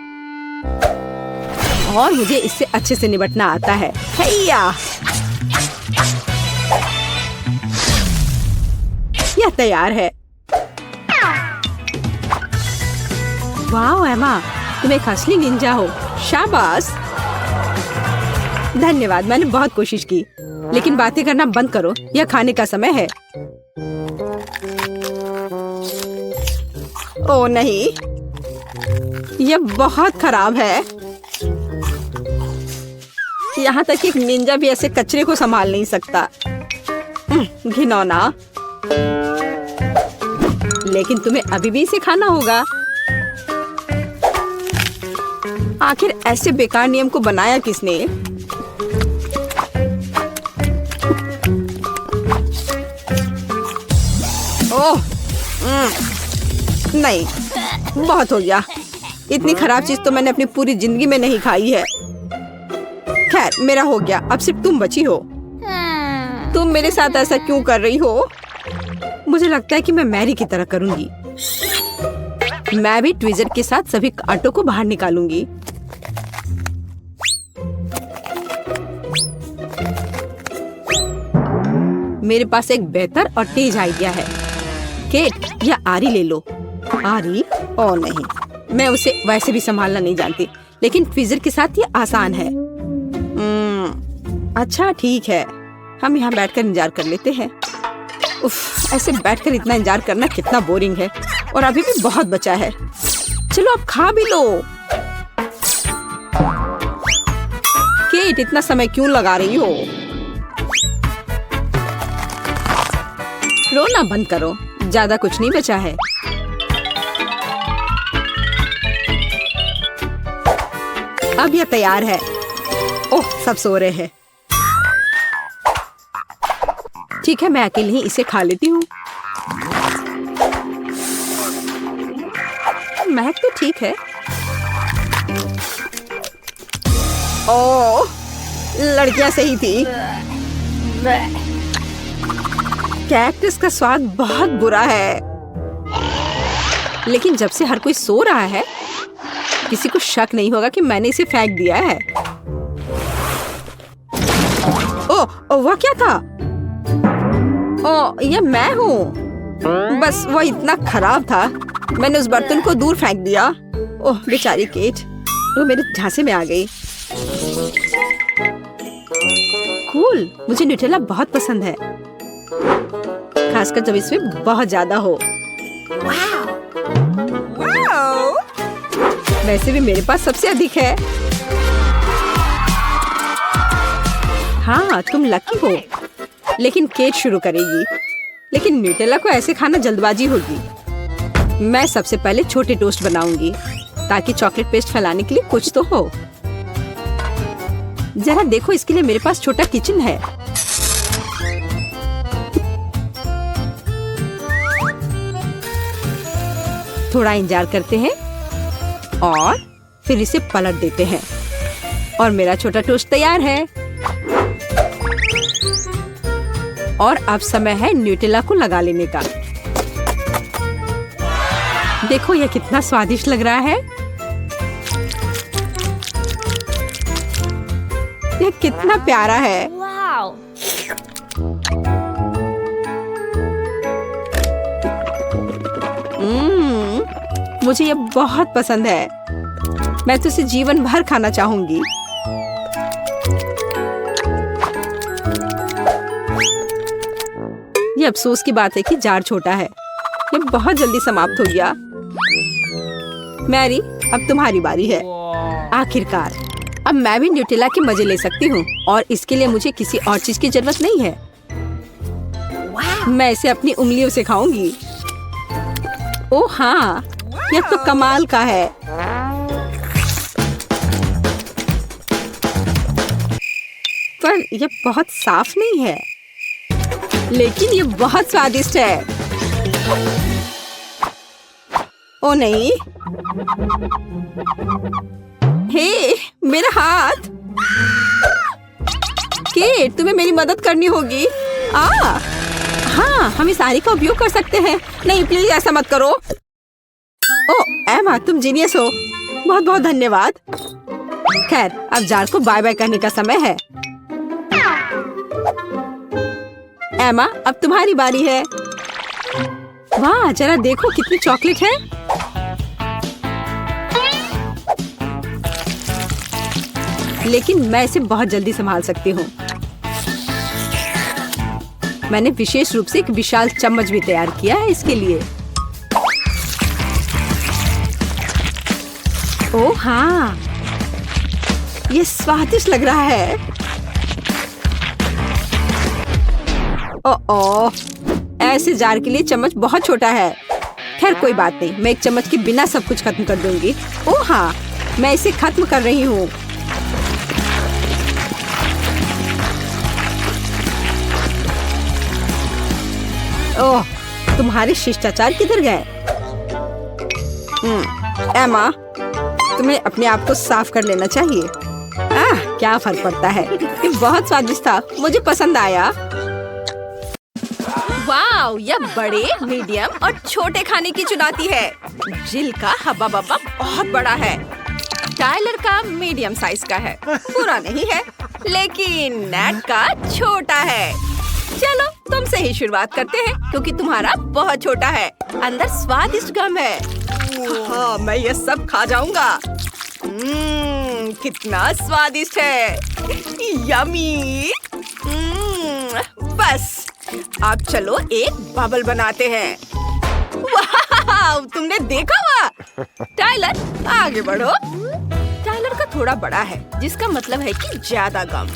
और मुझे इससे अच्छे से निपटना आता है। हैया! यह तैयार है। वाह एमा, तुम एक असली निंजा हो। शाबाश। धन्यवाद, मैंने बहुत कोशिश की, लेकिन बातें करना बंद करो, यह खाने का समय है। ओ नहीं, यह बहुत खराब है। यहाँ तक एक निंजा भी ऐसे कचरे को संभाल नहीं सकता। घिनौना। लेकिन तुम्हें अभी भी इसे खाना होगा। आखिर ऐसे बेकार नियम को बनाया किसने? ओह, नहीं, बहुत हो गया। इतनी खराब चीज तो मैंने अपनी पूरी जिंदगी में नहीं खाई है। खैर, मेरा हो गया, अब सिर्फ तुम बची हो। तुम मेरे साथ ऐसा क्यों कर रही हो? मुझे लगता है कि मैं मैरी की तरह करूंगी। मैं भी ट्विजर के साथ सभी कांटों को बाहर निकालूंगी। मेरे पास एक बेहतर और तेज आइडिया है। केट, या आरी ले लो। आरी? ओ नहीं, मैं उसे वैसे भी संभालना नहीं जानती, लेकिन ट्विजर के साथ ये आसान है। अच्छा ठीक है, हम यहाँ बैठकर इंतजार कर लेते हैं। उफ, ऐसे बैठकर इतना इंतजार करना कितना बोरिंग है, और अभी भी बहुत बचा है। चलो अब खा भी लो। केट, इतना समय क्यों लगा रही हो? रोना बंद करो, ज्यादा कुछ नहीं बचा है। अब यह तैयार है। ओह, सब सो रहे हैं। ठीक है, मैं अकेले ही इसे खा लेती हूँ। महक तो ठीक है। ओह, लड़कियां सही थी। कैक्टस का स्वाद बहुत बुरा है, लेकिन जब से हर कोई सो रहा है, किसी को शक नहीं होगा कि मैंने इसे फेंक दिया है। ओह, वह क्या था? ओह, यह मैं हूँ। बस वह इतना खराब था, मैंने उस बर्तन को दूर फेंक दिया। ओह बेचारी केट, वो मेरे झांसे में आ गई। कूल, मुझे न्यूटेला बहुत पसंद है, खासकर जब इसमें बहुत ज्यादा हो। वैसे भी मेरे पास सबसे अधिक है। हाँ, तुम लकी हो। लेकिन केट शुरू करेगी, लेकिन न्यूटेला को ऐसे खाना जल्दबाजी होगी। मैं सबसे पहले छोटे टोस्ट बनाऊंगी, ताकि चॉकलेट पेस्ट फैलाने के लिए कुछ तो हो। जरा देखो, इसके लिए मेरे पास छोटा किचन है। थोड़ा इंतजार करते हैं और फिर इसे पलट देते हैं, और मेरा छोटा टोस्ट तैयार है। और अब समय है न्यूटेला को लगा लेने का। देखो यह कितना स्वादिष्ट लग रहा है। यह कितना प्यारा है। मुझे यह बहुत पसंद है। मैं तो इसे जीवन भर खाना चाहूंगी। ये अफसोस की बात है कि जार छोटा है। ये बहुत जल्दी समाप्त हो गया। मैरी, अब तुम्हारी बारी है। आखिरकार, अब मैं भी न्यूटेला के मजे ले सकती हूँ, और इसके लिए मुझे किसी और चीज की जरूरत नहीं है। मैं इसे अपनी उंगलियों से खाऊंगी। ओह हाँ, यह तो कमाल का है। पर यह बहुत साफ नहीं है, लेकिन ये बहुत स्वादिष्ट है। ओ नहीं, हे, मेरा हाथ। केट, तुम्हें मेरी मदद करनी होगी। हाँ, हम इस आरी का उपयोग कर सकते हैं। नहीं, प्लीज ऐसा मत करो। ओ एमा, तुम जीनियस हो। बहुत बहुत धन्यवाद। खैर, अब जार को बाय बाय करने का समय है। एमा, अब तुम्हारी बारी है। वाह, जरा देखो कितनी चॉकलेट है। लेकिन मैं इसे बहुत जल्दी संभाल सकती हूँ। मैंने विशेष रूप से एक विशाल चम्मच भी तैयार किया है इसके लिए। ओह हाँ, ये स्वादिष्ट लग रहा है। ओह, ऐसे जार के लिए चम्मच बहुत छोटा है। खैर कोई बात नहीं, मैं एक चम्मच के बिना सब कुछ खत्म कर दूंगी। ओह हाँ, मैं इसे खत्म कर रही हूँ। ओह, तुम्हारे शिष्टाचार किधर गए? एमा, तुम्हें अपने आप को साफ कर लेना चाहिए। क्या फर्क पड़ता है, ये बहुत स्वादिष्ट था, मुझे पसंद आया। वाव, यह बड़े, मीडियम और छोटे खाने की चुनौती है। जिल का हब्बा बब्बा बहुत बड़ा है, टाइलर का मीडियम साइज का है, पूरा नहीं है, लेकिन नेट का छोटा है। चलो तुमसे ही शुरुआत करते हैं, क्योंकि तुम्हारा बहुत छोटा है, अंदर स्वादिष्ट गम है। हाँ, मैं ये सब खा जाऊंगा। कितना स्वादिष्ट है, यमी। बस अब चलो एक बबल बनाते हैं। वाह, तुमने देखा हुआ? टाइलर आगे बढ़ो। टाइलर का थोड़ा बड़ा है, जिसका मतलब है कि ज्यादा गम।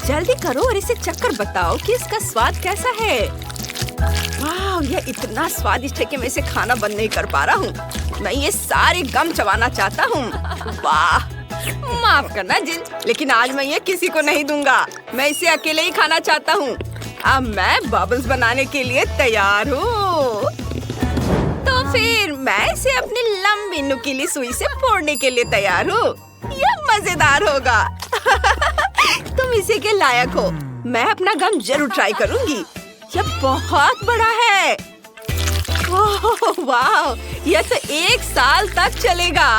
जल्दी करो और इसे चक्कर बताओ कि इसका स्वाद कैसा है। वाह, यह इतना स्वादिष्ट है कि मैं इसे खाना बंद नहीं कर पा रहा हूँ। मैं ये सारे गम चबाना चाहता हूँ। वाह, माफ करना जिल, लेकिन आज मैं ये किसी को नहीं दूंगा। मैं इसे अकेले ही खाना चाहता हूँ। अब मैं बबल्स बनाने के लिए तैयार हूँ। तो फिर मैं इसे अपनी लंबी नुकीली सुई से फोड़ने के लिए तैयार हूँ। यह मजेदार होगा। तुम इसी के लायक हो। मैं अपना गम जरूर ट्राई करूंगी। यह बहुत बड़ा है। वाह, यह तो 1 साल तक चलेगा।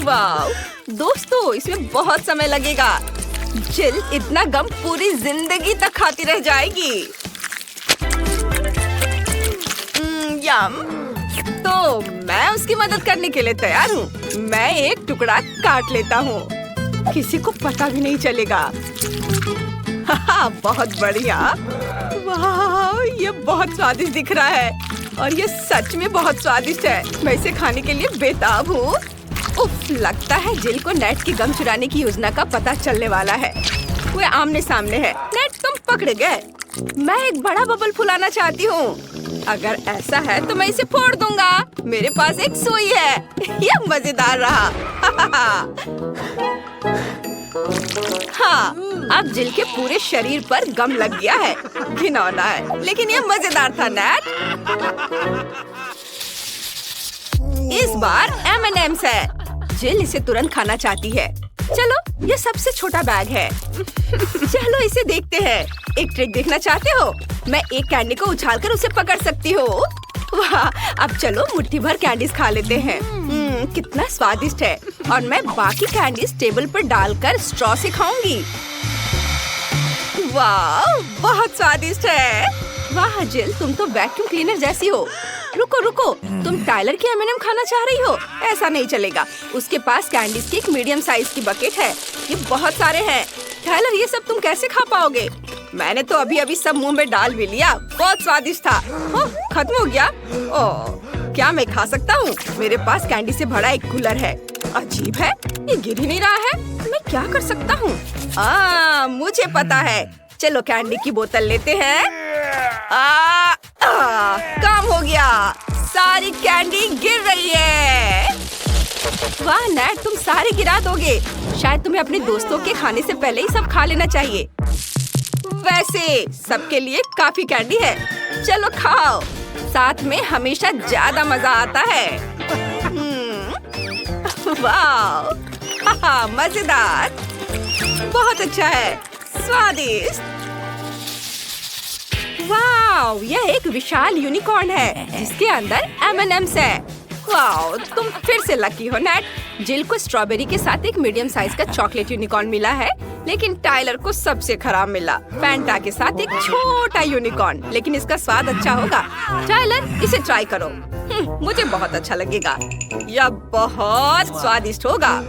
वाह दोस्तों, इसमें बहुत समय लगेगा। जिल इतना गम पूरी जिंदगी तक खाती रह जाएगी। यम। तो मैं उसकी मदद करने के लिए तैयार हूँ। मैं एक टुकड़ा काट लेता हूँ, किसी को पता भी नहीं चलेगा। बहुत बढ़िया। वाह, ये बहुत स्वादिष्ट दिख रहा है और ये सच में बहुत स्वादिष्ट है। मैं इसे खाने के लिए बेताब हूँ। उफ, लगता है जिल को नेट की गम चुराने की योजना का पता चलने वाला है। वे आमने सामने है। नेट, तुम पकड़े गए। मैं एक बड़ा बबल फुलाना चाहती हूँ। अगर ऐसा है तो मैं इसे फोड़ दूंगा। मेरे पास एक सुई है। यह मजेदार रहा। हाँ, अब जिल के पूरे शरीर पर गम लग गया है। घिनौना है, लेकिन यह मजेदार था नेट। इस बार M&M's है। जिल इसे तुरंत खाना चाहती है। चलो, ये सबसे छोटा बैग है। चलो इसे देखते हैं। एक ट्रिक देखना चाहते हो? मैं एक कैंडी को उछालकर उसे पकड़ सकती हूँ। वाह, अब चलो मुट्ठी भर कैंडीज खा लेते हैं। कितना स्वादिष्ट है। और मैं बाकी कैंडीज टेबल पर डालकर स्ट्रॉ से खाऊंगी। वाह, बहुत स्वादिष्ट है। वाह जिल, तुम तो वैक्यूम क्लीनर जैसी हो। रुको रुको, तुम टाइलर की M&M खाना चाह रही हो? ऐसा नहीं चलेगा। उसके पास कैंडीज की एक मीडियम साइज की बकेट है। ये बहुत सारे हैं। टाइलर, ये सब तुम कैसे खा पाओगे? मैंने तो अभी अभी सब मुंह में डाल भी लिया। बहुत स्वादिष्ट था। खत्म हो गया। ओह, क्या मैं खा सकता हूँ? मेरे पास कैंडी से भरा एक कूलर है। अजीब है, ये गिर ही नहीं रहा है। मैं क्या कर सकता हूँ? मुझे पता है। चलो कैंडी की बोतल लेते हैं। काम हो गया। सारी कैंडी गिर रही है। वाह नेट, तुम सारे गिरा दोगे। शायद तुम्हें अपने दोस्तों के खाने से पहले ही सब खा लेना चाहिए। वैसे सबके लिए काफी कैंडी है। चलो खाओ। साथ में हमेशा ज्यादा मजा आता है। वाह, मजेदार, बहुत अच्छा है, स्वादिष्ट। वाह, यह एक विशाल यूनिकॉर्न है जिसके अंदर M&M's है। वाह, तुम फिर से लकी हो नेट। जिल को स्ट्रॉबेरी के साथ एक मीडियम साइज का चॉकलेट यूनिकॉर्न मिला है। लेकिन टाइलर को सबसे खराब मिला, फैंटा के साथ एक छोटा यूनिकॉर्न। लेकिन इसका स्वाद अच्छा होगा। टाइलर, इसे ट्राई करो। मुझे बहुत अच्छा लगेगा। यह बहुत स्वादिष्ट होगा।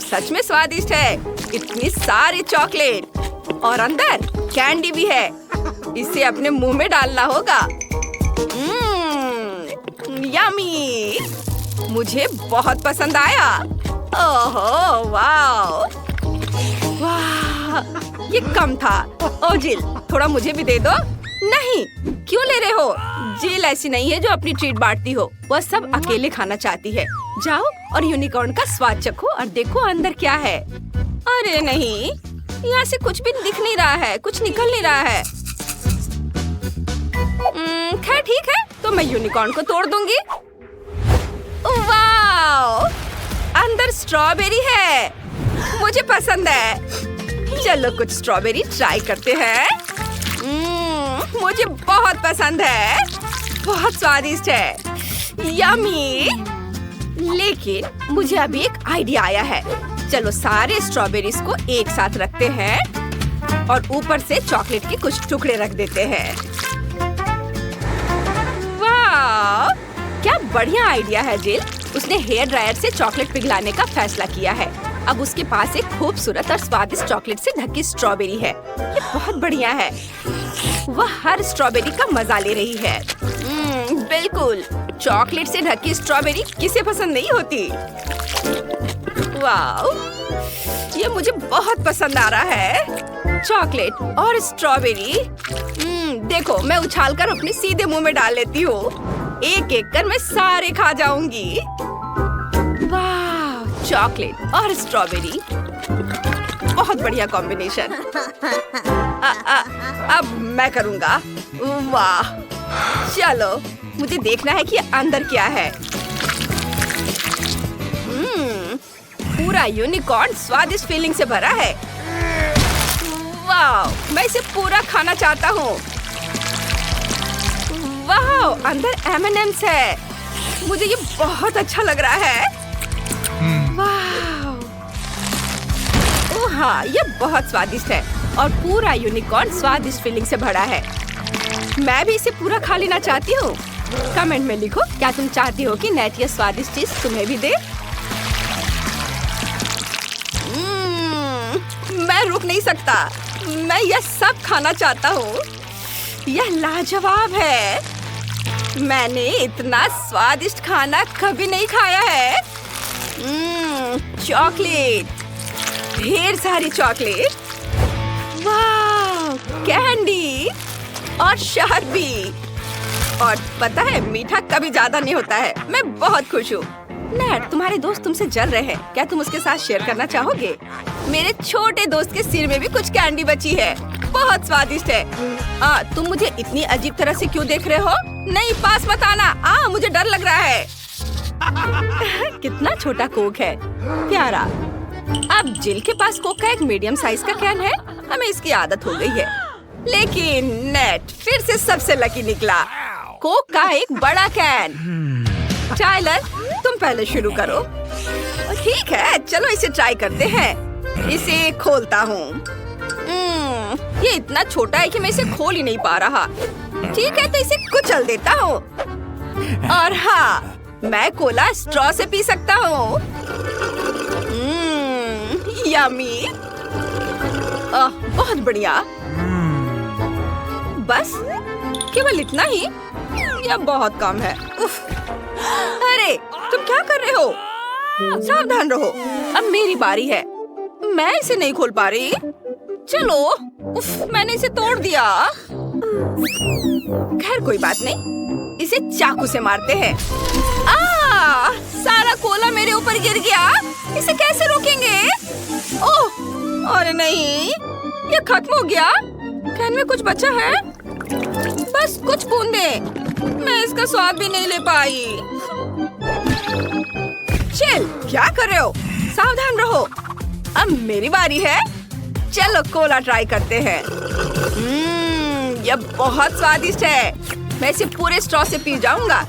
सच में स्वादिष्ट है। इतनी सारी चॉकलेट और अंदर कैंडी भी है। इसे अपने मुंह में डालना होगा। यम्मी, मुझे बहुत पसंद आया। ओहो वाह, ये कम था। ओ जिल, थोड़ा मुझे भी दे दो। नहीं, क्यों ले रहे हो? जिल ऐसी नहीं है जो अपनी ट्रीट बांटती हो। वह सब अकेले खाना चाहती है। जाओ और यूनिकॉर्न का स्वाद चखो और देखो अंदर क्या है। अरे नहीं, यहाँ से कुछ भी दिख नहीं रहा है, कुछ निकल नहीं रहा है। खैर ठीक है, तो मैं यूनिकॉर्न को तोड़ दूंगी। वाह, अंदर स्ट्रॉबेरी है। मुझे पसंद है। चलो कुछ स्ट्रॉबेरी ट्राई करते हैं। मुझे बहुत पसंद है। बहुत स्वादिष्ट है। यम्मी। लेकिन मुझे अभी एक आइडिया आया है। चलो सारे स्ट्रॉबेरीज को एक साथ रखते हैं और ऊपर से चॉकलेट के कुछ टुकड़े रख देते हैं। वाह, क्या बढ़िया आइडिया है जिल। उसने हेयर ड्रायर से चॉकलेट पिघलाने का फैसला किया है। अब उसके पास एक खूबसूरत और स्वादिष्ट चॉकलेट से ढकी स्ट्रॉबेरी है। ये बहुत बढ़िया है। वह हर स्ट्रॉबेरी का मजा ले रही है। बिल्कुल, चॉकलेट से ढकी स्ट्रॉबेरी किसे पसंद नहीं होती। वाह, ये मुझे बहुत पसंद आ रहा है। चॉकलेट और स्ट्रॉबेरी। देखो, मैं उछालकर अपने सीधे मुंह में डाल लेती हूँ। एक एक कर मैं सारे खा जाऊंगी। वाह, चॉकलेट और स्ट्रॉबेरी, बहुत बढ़िया कॉम्बिनेशन। अब मैं करूँगा। वाह, चलो मुझे देखना है कि अंदर क्या है। पूरा यूनिकॉर्न स्वादिष्ट फीलिंग से भरा है। वाह, मैं इसे पूरा खाना चाहता हूँ। वाह, अंदर M&M's है। मुझे ये बहुत अच्छा लग रहा है। वाह, ओह हाँ, ये बहुत स्वादिष्ट है और पूरा यूनिकॉर्न स्वादिष्ट फीलिंग से भरा है। मैं भी इसे पूरा खा लेना चाहती हूँ। कमेंट में लिखो, क्या तुम चाहती हो कि नेट ये स्वादिष्ट चीज तुम्हें भी दे? मैं रुक नहीं सकता। मैं यह सब खाना चाहता हूँ। यह लाजवाब है। मैंने इतना स्वादिष्ट खाना कभी नहीं खाया है। चॉकलेट, ढेर सारी चॉकलेट। वाह, कैंडी और शहद भी। और पता है, मीठा कभी ज्यादा नहीं होता है। मैं बहुत खुश हूँ। नेट, तुम्हारे दोस्त तुमसे जल रहे हैं। क्या तुम उसके साथ शेयर करना चाहोगे? मेरे छोटे दोस्त के सिर में भी कुछ कैंडी बची है। बहुत स्वादिष्ट है। तुम मुझे इतनी अजीब तरह से क्यों देख रहे हो? नहीं, पास मत आना। मुझे डर लग रहा है। कितना छोटा कोक है, प्यारा। अब जिल के पास कोक का एक मीडियम साइज का कैन है। हमें इसकी आदत हो गई है। लेकिन नेट फिर से सबसे लकी निकला। कोक का एक बड़ा कैन। टाइलर, तुम पहले शुरू करो। ठीक है, चलो इसे ट्राई करते हैं। इसे खोलता हूँ। ये इतना छोटा है कि मैं इसे खोल ही नहीं पा रहा। ठीक है, तो इसे कुचल देता हूँ। और हाँ, मैं कोला स्ट्रॉ से पी सकता हूँ। यम्मी। बहुत बढ़िया। बस केवल इतना ही? यह बहुत कम है। उफ। अरे, तुम क्या कर रहे हो? सावधान रहो। अब मेरी बारी है। मैं इसे नहीं खोल पा रही। चलो। उफ, मैंने इसे तोड़ दिया। खैर कोई बात नहीं, इसे चाकू से मारते हैं। सारा कोला मेरे ऊपर गिर गया। इसे कैसे रोकेंगे? ओह, अरे नहीं, ये खत्म हो गया। कैन में कुछ बचा है? बस कुछ बूंदे। मैं इसका स्वाद भी नहीं ले पाई। चिल, क्या कर रहे हो? सावधान रहो। अब मेरी बारी है। चलो कोला ट्राई करते हैं। यह बहुत स्वादिष्ट है। मैं इसे पूरे स्ट्रॉ से पी जाऊंगा।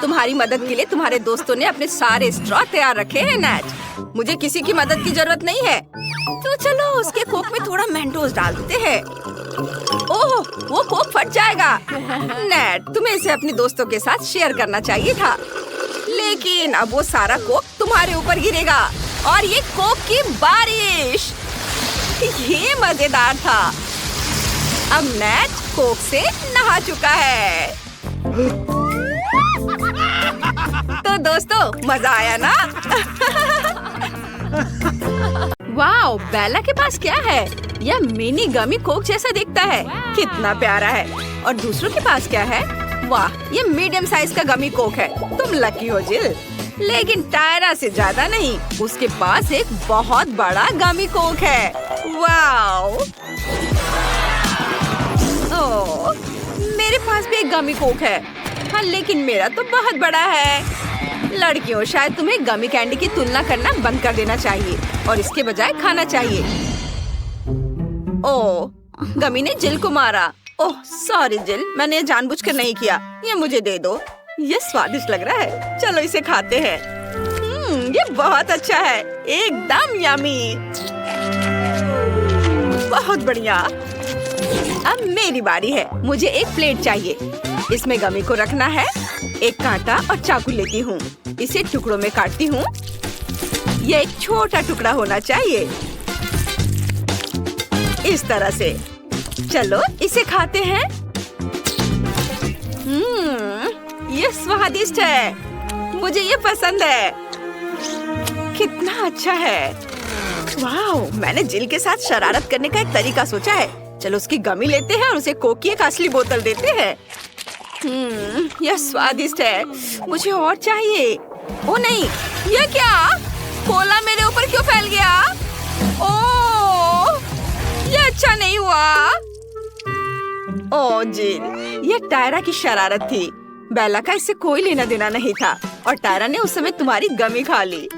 तुम्हारी मदद के लिए तुम्हारे दोस्तों ने अपने सारे स्ट्रॉ तैयार रखे हैं नेट। मुझे किसी की मदद की जरूरत नहीं है। तो चलो उसके कोक में थोड़ा मेंटोस डाल देते हैं। ओह, वो कोक फट जाएगा। नेट, तुम्हें इसे अपने दोस्तों के साथ शेयर करना चाहिए था, लेकिन अब वो सारा कोक तुम्हारे ऊपर गिरेगा और ये कोक की बारिश। ये मजेदार था। अब नेट कोक से नहा चुका है। तो दोस्तों, मजा आया ना? वाओ, बेला के पास क्या है? यह मिनी गमी कोक जैसा दिखता है। कितना प्यारा है। और दूसरों के पास क्या है? वाह, ये मीडियम साइज का गमी कोक है। तुम लकी हो जिल। लेकिन टायरा से ज्यादा नहीं, उसके पास एक बहुत बड़ा गमी कोक है। वाओ, ओह, मेरे पास भी एक गमी कोक है। हाँ, लेकिन मेरा तो बहुत बड़ा है। लड़कियों, शायद तुम्हें गमी कैंडी की तुलना करना बंद कर देना चाहिए और इसके बजाय खाना चाहिए। ओह, गमी ने जिल को मारा। ओह सॉरी जिल, मैंने जानबूझकर नहीं किया। ये मुझे दे दो। ये स्वादिष्ट लग रहा है। चलो इसे खाते हैं। ये बहुत अच्छा है, एकदम यमी। बहुत बढ़िया। अब मेरी बारी है। मुझे एक प्लेट चाहिए। इसमें गमी को रखना है। एक कांटा और चाकू लेती हूँ। इसे टुकड़ों में काटती हूँ। यह एक छोटा टुकड़ा होना चाहिए, इस तरह से। चलो इसे खाते हैं। ये स्वादिष्ट है। मुझे ये पसंद है। कितना अच्छा है। वाह, मैंने जिल के साथ शरारत करने का एक तरीका सोचा है। चलो उसकी गमी लेते हैं और उसे कोक की एक असली बोतल देते हैं। यह स्वादिष्ट है। मुझे और चाहिए। ओ नहीं, यह क्या? कोला मेरे ऊपर क्यों फैल गया? ओह, यह अच्छा नहीं हुआ। ओह जिल, यह टायरा की शरारत थी। बेला का इससे कोई लेना देना नहीं था और टायरा ने उस समय तुम्हारी गमी खा ली।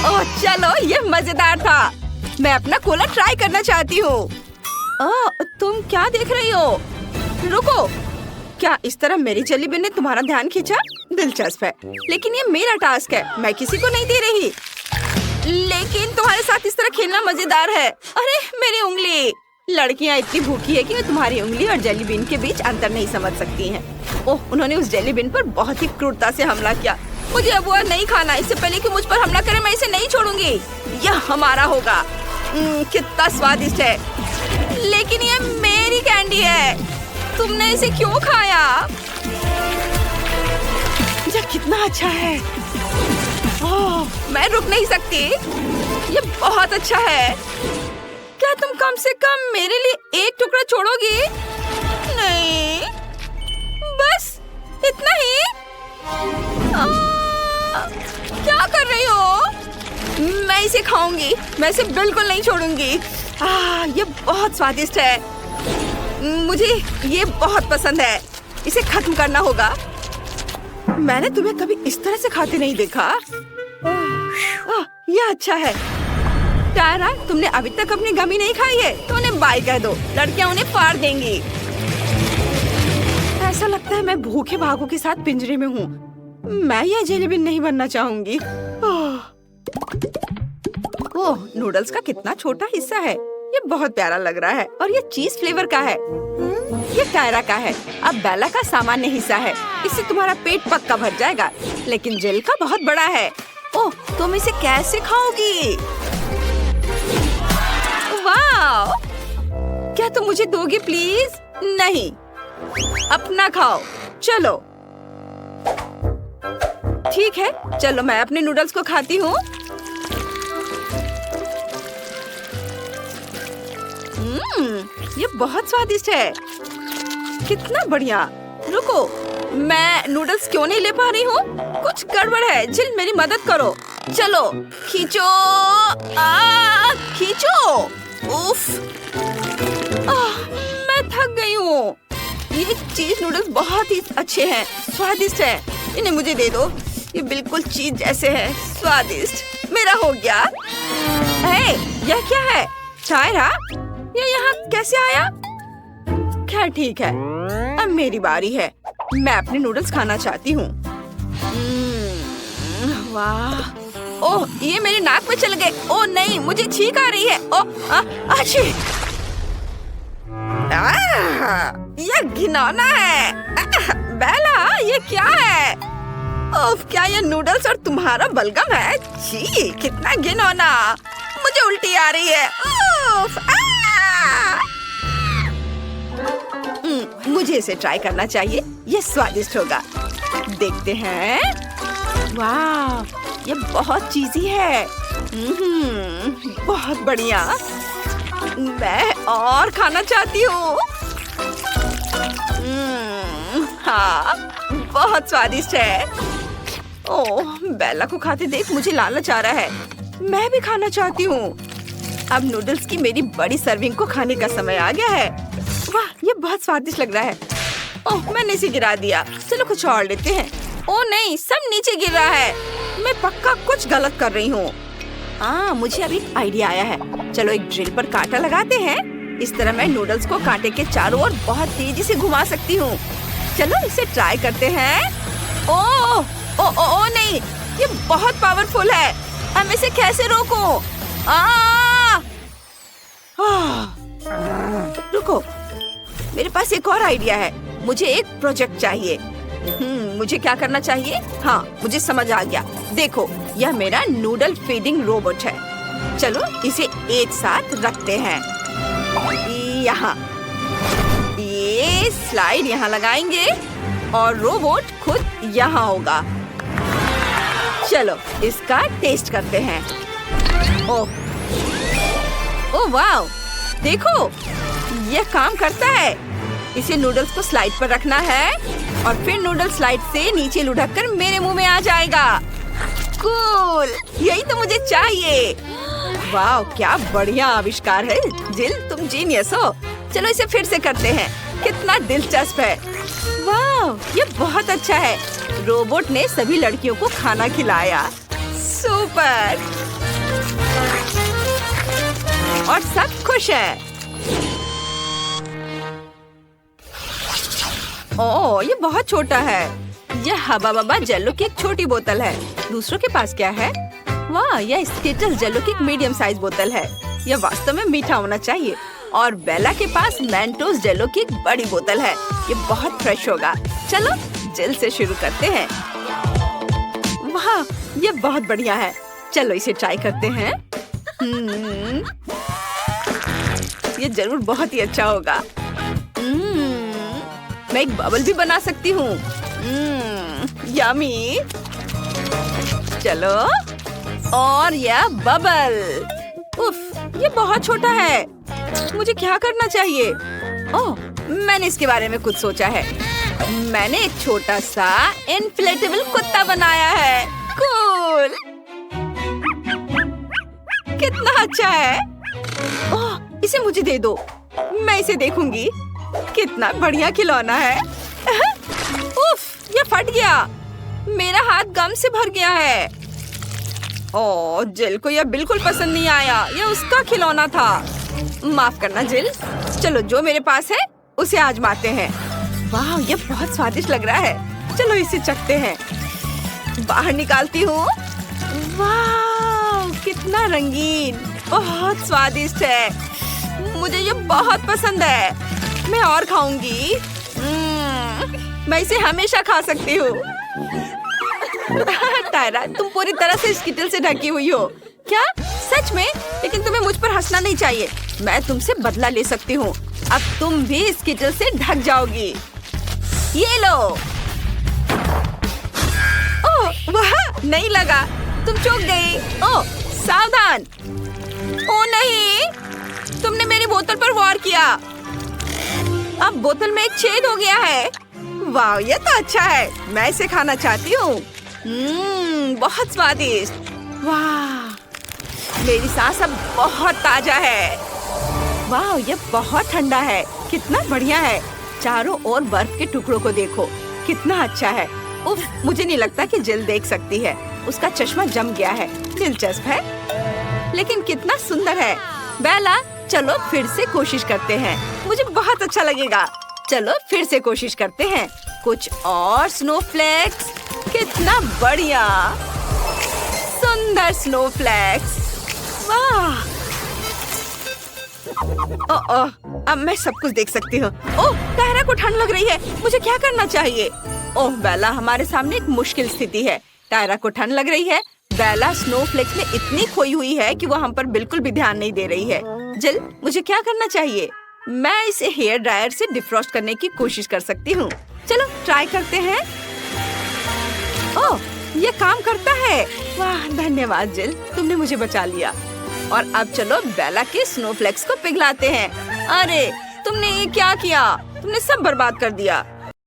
ओह चलो, यह मजेदार था। मैं अपना कोला ट्राई करना चाहती हूँ। तुम क्या देख रही हो? रुको, क्या इस तरह मेरी जेली बिन ने तुम्हारा ध्यान खींचा? दिलचस्प है, लेकिन ये मेरा टास्क है। मैं किसी को नहीं दे रही। लेकिन तुम्हारे साथ इस तरह खेलना मजेदार है। अरे मेरी उंगली। लड़कियां इतनी भूखी है कि वे तुम्हारी उंगली और जेली बिन के बीच अंतर नहीं समझ सकती हैं। ओह, उन्होंने उस जेली बिन पर बहुत ही क्रूरता से हमला किया। मुझे अब वह नहीं खाना। इससे पहले कि मुझ पर हमला करे, मैं इसे नहीं छोड़ूंगी। यह हमारा होगा। कितना स्वादिष्ट है। लेकिन ये मेरी कैंडी है। तुमने इसे क्यों खाया? यह कितना अच्छा है। ओह, मैं रुक नहीं सकती। ये बहुत अच्छा है। क्या तुम कम से कम मेरे लिए एक टुकड़ा छोड़ोगी? नहीं, बस इतना ही। क्या कर रही हो? मैं इसे खाऊंगी। मैं इसे बिल्कुल नहीं छोड़ूंगी। ये बहुत स्वादिष्ट है। मुझे ये बहुत पसंद है। इसे खत्म करना होगा। मैंने तुम्हें कभी इस तरह से खाते नहीं देखा। ये अच्छा है। टायरा, तुमने अभी तक अपनी गमी नहीं खाई है तो उन्हें बाय कह दो। लड़कियां उन्हें फाड़ देंगी। ऐसा लगता है मैं भूखे भागों के साथ पिंजरे में हूँ। मैं यह जेली बिन नहीं बनना चाहूंगी। ओह, नूडल्स का कितना छोटा हिस्सा है। ये बहुत प्यारा लग रहा है और ये चीज फ्लेवर का है। ये टायरा का है। अब बेला का सामान्य हिस्सा है। इससे तुम्हारा पेट पक्का भर जाएगा। लेकिन जेल का बहुत बड़ा है। ओह, तुम इसे कैसे खाओगी? वाह, क्या तुम मुझे दोगे प्लीज? नहीं, अपना खाओ। चलो ठीक है, चलो मैं अपने नूडल्स को खाती हूँ। ये बहुत स्वादिष्ट है। कितना बढ़िया। रुको, मैं नूडल्स क्यों नहीं ले पा रही हूँ? कुछ गड़बड़ है। जिल, मेरी मदद करो। चलो खींचो। खींचो। उफ, मैं थक गई हूँ। ये चीज नूडल्स बहुत ही अच्छे हैं, स्वादिष्ट है। इन्हें मुझे दे दो। ये बिल्कुल चीज जैसे है, स्वादिष्ट। मेरा हो गया। हे, यह क्या है? टायरा, ये यहाँ कैसे आया? खैर ठीक है, अब मेरी बारी है। मैं अपने नूडल्स खाना चाहती हूँ। वाह, ओह, ये मेरे नाक में चले गए। ओह नहीं, मुझे छींक आ रही है। ओह, अच्छी। ये घिनौना है। बेला, ये क्या है? ओह, क्या ये नूडल्स और तुम्हारा बलगम है? छी, कितना घिनौना। मुझे उल्टी आ रही है। उफ, मुझे इसे ट्राई करना चाहिए। ये स्वादिष्ट होगा। देखते हैं। वाह, ये बहुत चीज़ी है। बहुत बढ़िया। मैं और खाना चाहती हूँ। हाँ, बहुत स्वादिष्ट है। ओह, बेला को खाते देख मुझे लालच आ रहा है। मैं भी खाना चाहती हूँ। अब नूडल्स की मेरी बड़ी सर्विंग को खाने का समय आ गया है। वाह, ये बहुत स्वादिष्ट लग रहा है। ओह, मैंने इसे गिरा दिया। चलो कुछ और लेते हैं। ओह नहीं, सब नीचे गिर रहा है। मैं पक्का कुछ गलत कर रही हूँ। मुझे अभी एक आइडिया आया है। चलो एक ड्रिल पर कांटा लगाते हैं। इस तरह मैं नूडल्स को कांटे के चारों ओर बहुत तेजी से घुमा सकती हूँ। चलो इसे ट्राई करते हैं। ओह, ओ नहीं, ये बहुत पावरफुल है। हम इसे कैसे रोकूं? रुको, मेरे पास एक और आइडिया है। मुझे एक प्रोजेक्ट चाहिए। मुझे क्या करना चाहिए? हाँ, मुझे समझ आ गया। देखो, यह मेरा नूडल फीडिंग रोबोट है। चलो इसे एक साथ रखते हैं। यहाँ ये स्लाइड यहाँ लगाएंगे और रोबोट खुद यहाँ होगा। चलो इसका टेस्ट करते हैं। ओह वाह, देखो यह काम करता है। इसे नूडल्स को स्लाइड पर रखना है और फिर नूडल स्लाइड से नीचे लुढ़क कर मेरे मुंह में आ जाएगा। कूल, यही तो मुझे चाहिए। वाह, क्या बढ़िया आविष्कार है। जिल, तुम जीनियस हो। चलो इसे फिर से करते हैं। कितना दिलचस्प है। वाह, ये बहुत अच्छा है। रोबोट ने सभी लड़कियों को खाना खिलाया। सुपर। और सब खुश हैं। ओह, ये बहुत छोटा है। यह हबा बबा जेलो की एक छोटी बोतल है। दूसरों के पास क्या है? वाह, यह स्किटल्स जेलो की एक मीडियम साइज बोतल है। यह वास्तव में मीठा होना चाहिए। और बेला के पास मेंटोस जेलो की एक बड़ी बोतल है। ये बहुत फ्रेश होगा। चलो जेल से शुरू करते हैं। वाह, ये बहुत बढ़िया है। चलो इसे ट्राई करते हैं। ये जरूर बहुत ही अच्छा होगा। मैं एक बबल भी बना सकती हूँ। यमी। चलो, और यह बबल। उफ, ये बहुत छोटा है। मुझे क्या करना चाहिए? ओह, मैंने इसके बारे में कुछ सोचा है। मैंने एक छोटा सा इन्फ्लेटेबल कुत्ता बनाया है। कूल, कितना अच्छा है। ओह, इसे मुझे दे दो। मैं इसे देखूंगी। कितना बढ़िया खिलौना है। उफ, ये फट गया। मेरा हाथ गम से भर गया है। ओह, जिल को यह बिल्कुल पसंद नहीं आया। यह उसका खिलौना था। माफ करना जिल। चलो जो मेरे पास है उसे आजमाते हैं। वाह, ये बहुत स्वादिष्ट लग रहा है। चलो इसे चखते हैं। बाहर निकालती हूँ। वाह, कितना रंगीन। बहुत स्वादिष्ट है। मुझे ये बहुत पसंद है। मैं और खाऊंगी। मैं इसे हमेशा खा सकती हूँ। टायरा, तुम पूरी तरह से स्किटल से ढकी हुई हो। क्या? सच में? लेकिन तुम्हें मुझ पर हंसना नहीं चाहिए। मैं तुमसे बदला ले सकती हूँ। अब तुम भी स्किटल से ढक जाओगी। ये लो। ओह वाह, नहीं लगा। तुम चूक गई। ओह सावधान। ओह नहीं, तुमने मेरी बोतल पर वार किया। अब बोतल में एक छेद हो गया है। वाह, ये तो अच्छा है। मैं इसे खाना चाहती हूँ। बहुत स्वादिष्ट। वाह, मेरी सांस अब बहुत ताजा है। वाह, ये बहुत ठंडा है। कितना बढ़िया है। चारों ओर बर्फ के टुकड़ों को देखो, कितना अच्छा है। उफ, मुझे नहीं लगता कि जिल देख सकती है। उसका चश्मा जम गया है। दिलचस्प है, लेकिन कितना सुंदर है। बेला, चलो फिर से कोशिश करते हैं। मुझे बहुत अच्छा लगेगा। चलो फिर से कोशिश करते हैं। कुछ और स्नोफ्लेक्स। कितना बढ़िया। सुंदर स्नोफ्लैक्स। वाह! अब मैं सब कुछ देख सकती हूँ। ओह, टायरा को ठंड लग रही है। मुझे क्या करना चाहिए? ओह बेला, हमारे सामने एक मुश्किल स्थिति है। टायरा को ठंड लग रही है। बेला स्नोफ्लेक्स में इतनी खोई हुई है कि वो हम पर बिल्कुल भी ध्यान नहीं दे रही है। जिल, मुझे क्या करना चाहिए? मैं इसे हेयर ड्रायर से डिफ्रॉस्ट करने की कोशिश कर सकती हूँ। चलो ट्राई करते हैं। ओह, ये काम करता है। वाह, धन्यवाद जिल, तुमने मुझे बचा लिया। और अब चलो बेला के स्नोफ्लेक्स को पिघलाते हैं। अरे, तुमने ये क्या किया? तुमने सब बर्बाद कर दिया।